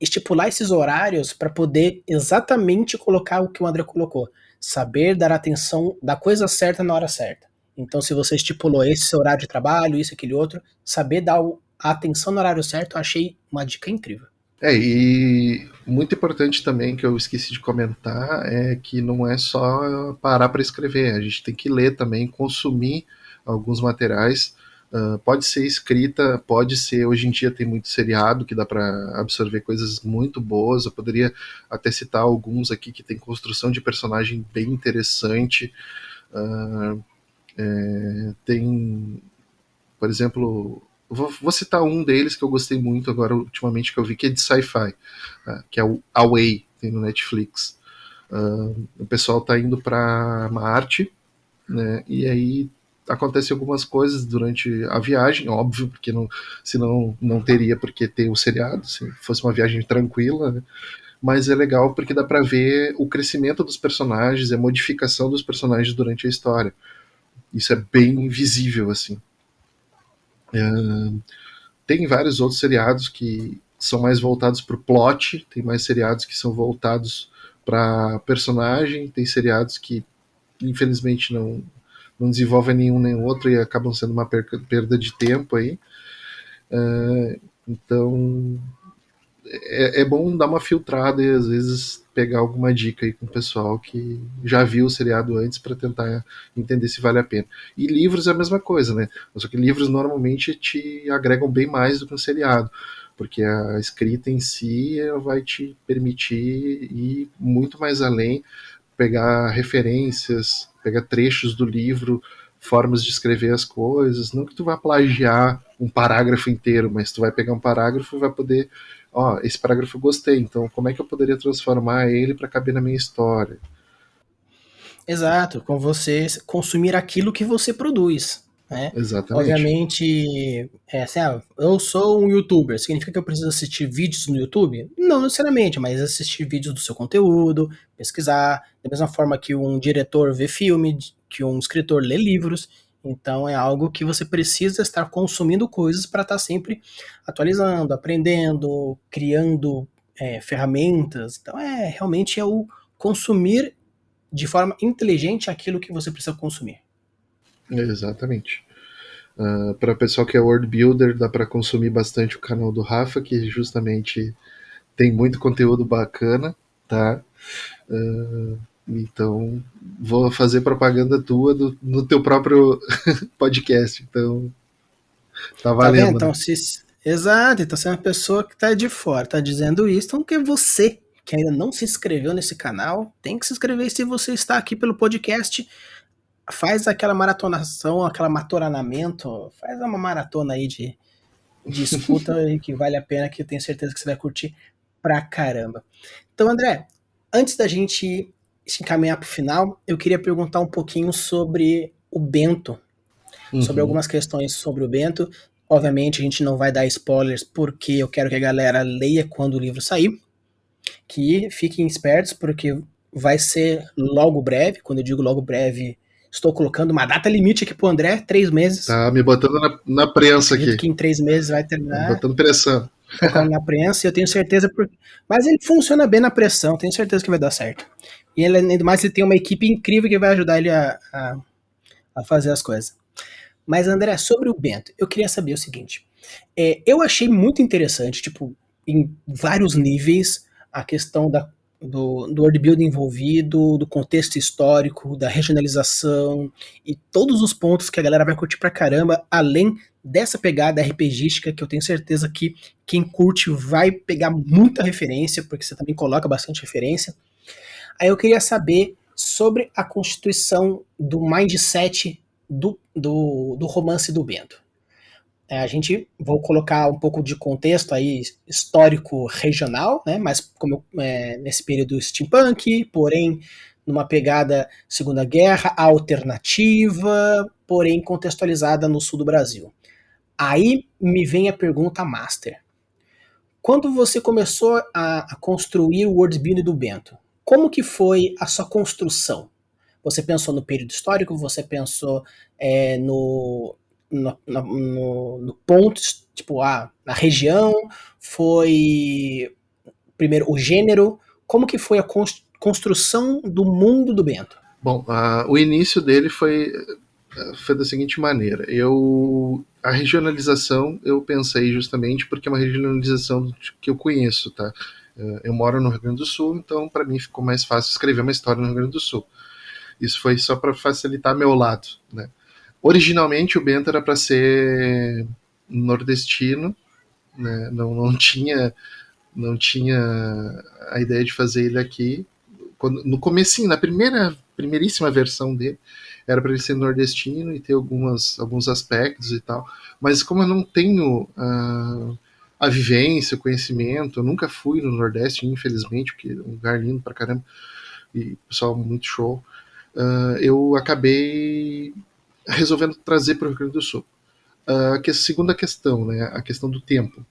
estipular esses horários para poder exatamente colocar o que o André colocou. Saber dar atenção da coisa certa na hora certa. Então, se você estipulou esse seu horário de trabalho, isso, aquele outro, saber dar a atenção no horário certo, eu achei uma dica incrível. E muito importante também que eu esqueci de comentar é que não é só parar para escrever, a gente tem que ler também, consumir alguns materiais. Pode ser escrita, pode ser. Hoje em dia tem muito seriado que dá para absorver coisas muito boas. Eu poderia até citar alguns aqui que tem construção de personagem bem interessante. Tem, por exemplo, vou citar um deles que eu gostei muito agora ultimamente que eu vi, que é de sci-fi, que é o Away, tem no Netflix. O pessoal tá indo para Marte, né? E aí acontecem algumas coisas durante a viagem, óbvio, porque senão não teria porque ter o seriado, se fosse uma viagem tranquila, né? Mas é legal porque dá para ver o crescimento dos personagens, a modificação dos personagens durante a história. Isso é bem visível, assim. Tem vários outros seriados que são mais voltados para o plot, tem mais seriados que são voltados para personagem, tem seriados que infelizmente não desenvolvem nenhum nem outro e acabam sendo uma perda de tempo aí. Então é bom dar uma filtrada e às vezes pegar alguma dica aí com o pessoal que já viu o seriado antes para tentar entender se vale a pena. E livros é a mesma coisa, né? Só que livros normalmente te agregam bem mais do que um seriado. porque a escrita em si ela vai te permitir ir muito mais além, pegar referências, pegar trechos do livro, formas de escrever as coisas, não que tu vá plagiar um parágrafo inteiro, mas tu vai pegar um parágrafo e vai poder, ó, esse parágrafo eu gostei, então como é que eu poderia transformar ele para caber na minha história? Exato, com você consumir aquilo que você produz, né? Exatamente. Obviamente, assim, eu sou um youtuber, significa que eu preciso assistir vídeos no YouTube? Não necessariamente, mas assistir vídeos do seu conteúdo, pesquisar, da mesma forma que um diretor vê filme, que um escritor lê livros, então é algo que você precisa estar consumindo coisas para estar sempre atualizando, aprendendo, criando ferramentas, então realmente é o consumir de forma inteligente aquilo que você precisa consumir. Exatamente. Para o pessoal que é world builder, dá para consumir bastante o canal do Rafa, que justamente tem muito conteúdo bacana, tá? Então, vou fazer propaganda tua no teu próprio podcast. Então, tá Tá vendo? valendo, Então, né? exato, então você é uma pessoa que tá de fora, tá dizendo isso, então que você que ainda não se inscreveu nesse canal, tem que se inscrever. Se você está aqui pelo podcast, faz aquela maratonação, aquela matoranamento, faz uma maratona aí de escuta e que vale a pena, que eu tenho certeza que você vai curtir pra caramba. Então, André, antes da gente se encaminhar pro final, eu queria perguntar um pouquinho sobre o Bento, sobre Uhum. algumas questões sobre o Bento. Obviamente, a gente não vai dar spoilers, porque eu quero que a galera leia quando o livro sair. Que fiquem espertos, porque vai ser logo breve. Quando eu digo logo breve, estou colocando uma data limite aqui pro André, 3 meses. Tá me botando na prensa Acredito aqui. que em 3 meses vai Tá me terminar, botando pressão. colocando na prensa, e eu tenho certeza. Mas ele funciona bem na pressão, tenho certeza que vai dar certo. E ele, ainda mais, ele tem uma equipe incrível que vai ajudar ele a fazer as coisas. Mas, André, sobre o Bento, eu queria saber o seguinte. Eu achei muito interessante, tipo, em vários níveis, a questão do world building envolvido, do contexto histórico, da regionalização e todos os pontos que a galera vai curtir pra caramba, além dessa pegada RPGística, que eu tenho certeza que quem curte vai pegar muita referência, porque você também coloca bastante referência. Aí eu queria saber sobre a constituição do mindset do romance do Bento. A gente, vou colocar um pouco de contexto aí histórico regional, né? Mas como nesse período steampunk, porém numa pegada Segunda Guerra, alternativa, porém contextualizada no sul do Brasil. Aí me vem a pergunta master. Quando você começou a construir o world building do Bento, como que foi a sua construção? Você pensou no período histórico? Você pensou no ponto, tipo, na região? Foi primeiro o gênero? Como que foi a construção do mundo do Bento? Bom, o início dele foi da seguinte maneira. A regionalização eu pensei justamente porque é uma regionalização que eu conheço, tá? Eu moro no Rio Grande do Sul, então para mim ficou mais fácil escrever uma história no Rio Grande do Sul. Isso foi só para facilitar meu lado, né? Originalmente o Bento era para ser nordestino, né? Não tinha a ideia de fazer ele aqui. No comecinho, na primeiríssima versão dele, era para ele ser nordestino e ter alguns aspectos e tal. Mas como eu não tenho a vivência, o conhecimento, eu nunca fui no Nordeste, infelizmente, porque é um lugar lindo pra caramba e pessoal muito show, eu acabei resolvendo trazer para o Rio Grande do Sul. A segunda questão, né, a questão do tempo.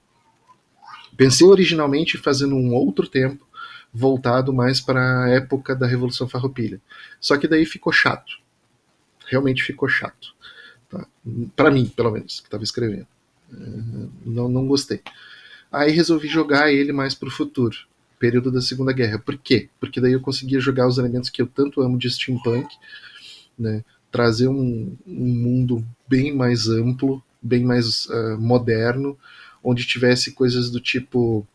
Pensei originalmente fazendo um outro tempo, voltado mais para a época da Revolução Farroupilha. Só que daí ficou chato. Realmente ficou chato. Tá? Para mim, pelo menos, que estava escrevendo. Não gostei. Aí resolvi jogar ele mais para o futuro, período da Segunda Guerra. Por quê? Porque daí eu conseguia jogar os elementos que eu tanto amo de steampunk, né? Trazer um mundo bem mais amplo, bem mais moderno, onde tivesse coisas do tipo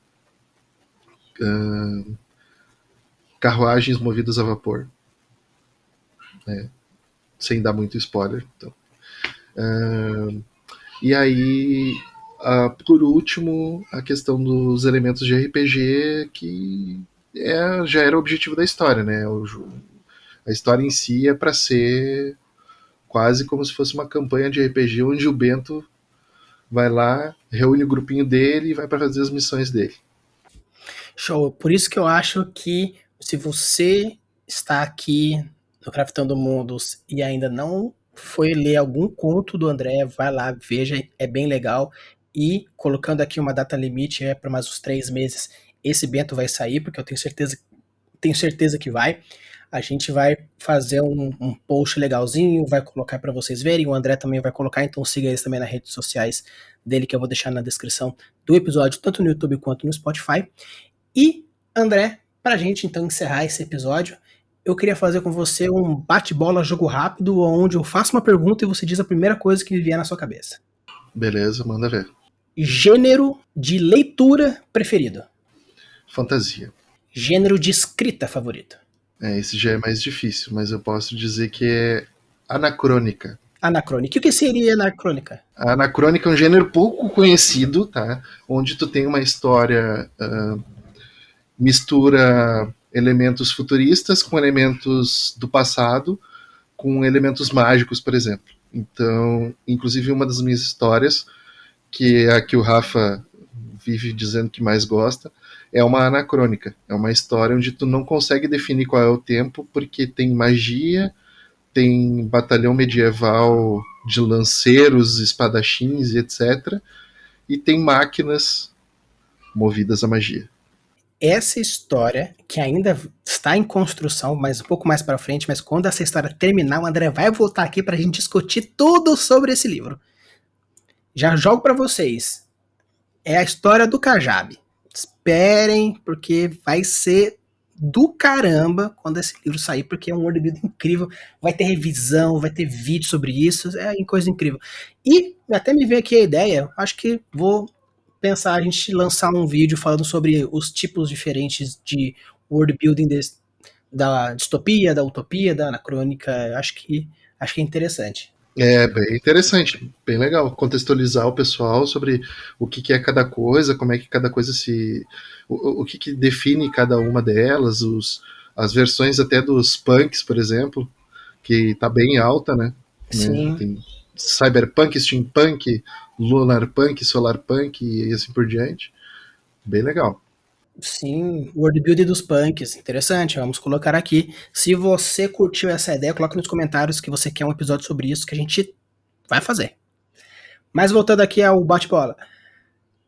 carruagens movidas a vapor, né? Sem dar muito spoiler. Então. E aí Por último, a questão dos elementos de RPG, que já era o objetivo da história, né? A história em si é para ser quase como se fosse uma campanha de RPG onde o Bento vai lá, reúne o grupinho dele e vai para fazer as missões dele. Show. Por isso que eu acho que se você está aqui no Craftando Mundos e ainda não foi ler algum conto do André, vai lá, veja, é bem legal. E colocando aqui uma data limite, para mais uns 3 meses, esse Bento vai sair, porque eu tenho certeza que vai. A gente vai fazer um post legalzinho, vai colocar para vocês verem, o André também vai colocar, então siga eles também nas redes sociais dele, que eu vou deixar na descrição do episódio, tanto no YouTube quanto no Spotify. E, André, pra gente então encerrar esse episódio, eu queria fazer com você um bate-bola jogo rápido, onde eu faço uma pergunta e você diz a primeira coisa que vier na sua cabeça. Beleza, manda ver. Gênero de leitura preferido. Fantasia. Gênero de escrita favorito. Esse já é mais difícil, mas eu posso dizer que é anacrônica. Anacrônica. O que seria anacrônica? A anacrônica é um gênero pouco conhecido, tá? Onde tu tem uma história mistura elementos futuristas com elementos do passado, com elementos mágicos, por exemplo. Então, inclusive uma das minhas histórias, que é a que o Rafa vive dizendo que mais gosta, é uma anacrônica. É uma história onde tu não consegue definir qual é o tempo, porque tem magia, tem batalhão medieval de lanceiros, espadachins e etc. E tem máquinas movidas à magia. Essa história, que ainda está em construção, mas um pouco mais para frente, mas quando essa história terminar, o André vai voltar aqui para a gente discutir tudo sobre esse livro. Já jogo para vocês. É a história do Kajabi. Esperem, porque vai ser do caramba quando esse livro sair, porque é um world building incrível. Vai ter revisão, vai ter vídeo sobre isso, é coisa incrível. E até me veio aqui a ideia, acho que vou pensar a gente lançar um vídeo falando sobre os tipos diferentes de world building da distopia, da utopia, da anacrônica. Acho que é interessante. É bem interessante, bem legal contextualizar o pessoal sobre o que é cada coisa, como é que cada coisa se. O que define cada uma delas, as versões até dos punks, por exemplo, que tá bem alta, né? Sim. Tem cyberpunk, steampunk, lunarpunk, solarpunk e assim por diante. Bem legal. Sim, o world building dos punks, interessante, vamos colocar aqui. Se você curtiu essa ideia, coloca nos comentários que você quer um episódio sobre isso que a gente vai fazer. Mas voltando aqui ao bate-bola,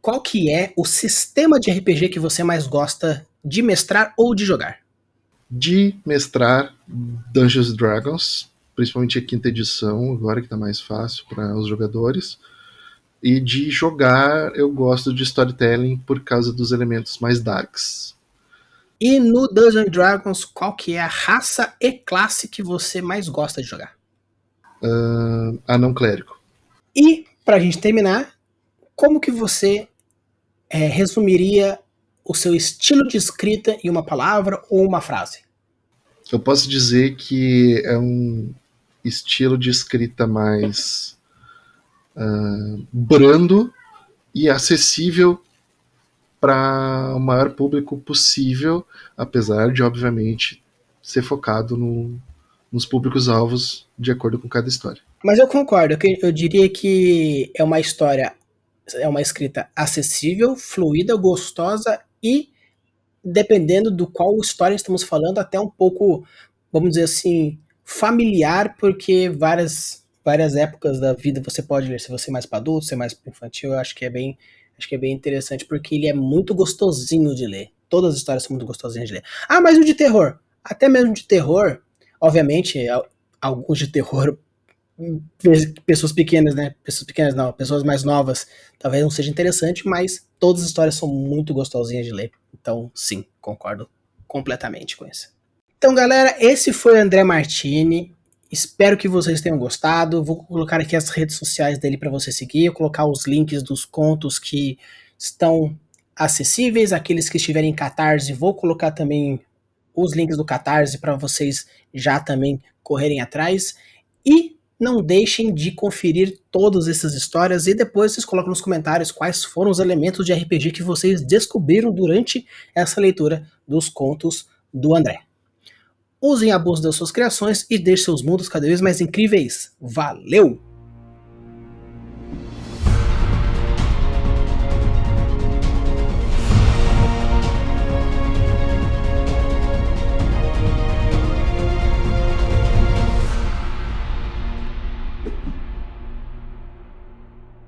qual que é o sistema de RPG que você mais gosta de mestrar ou de jogar? De mestrar Dungeons Dragons, principalmente a quinta edição, agora que tá mais fácil para os jogadores. E de jogar, eu gosto de storytelling por causa dos elementos mais darks. E no Dungeons Dragons, qual que é a raça e classe que você mais gosta de jogar? Anão clérigo. E, pra gente terminar, como que você resumiria o seu estilo de escrita em uma palavra ou uma frase? Eu posso dizer que é um estilo de escrita mais brando e acessível para o maior público possível, apesar de, obviamente, ser focado nos públicos-alvos de acordo com cada história. Mas eu concordo, eu diria que é uma história, é uma escrita acessível, fluida, gostosa e, dependendo do qual história estamos falando, até um pouco, vamos dizer assim, familiar, porque várias épocas da vida você pode ler, se você é mais para adulto, se é mais para infantil, eu acho que é bem interessante, porque ele é muito gostosinho de ler. Todas as histórias são muito gostosinhas de ler. Ah, mas o de terror? Até mesmo de terror, obviamente, alguns de terror, pessoas pequenas, né? Pessoas pequenas não, pessoas mais novas, talvez não seja interessante, mas todas as histórias são muito gostosinhas de ler. Então, sim, concordo completamente com isso. Então, galera, esse foi o André Martini. Espero que vocês tenham gostado. Vou colocar aqui as redes sociais dele para você seguir, colocar os links dos contos que estão acessíveis, aqueles que estiverem em Catarse, vou colocar também os links do Catarse para vocês já também correrem atrás. E Não deixem de conferir todas essas histórias e depois vocês colocam nos comentários quais foram os elementos de RPG que vocês descobriram durante essa leitura dos contos do André. Usem e abusem das suas criações e deixem seus mundos cada vez mais incríveis. Valeu!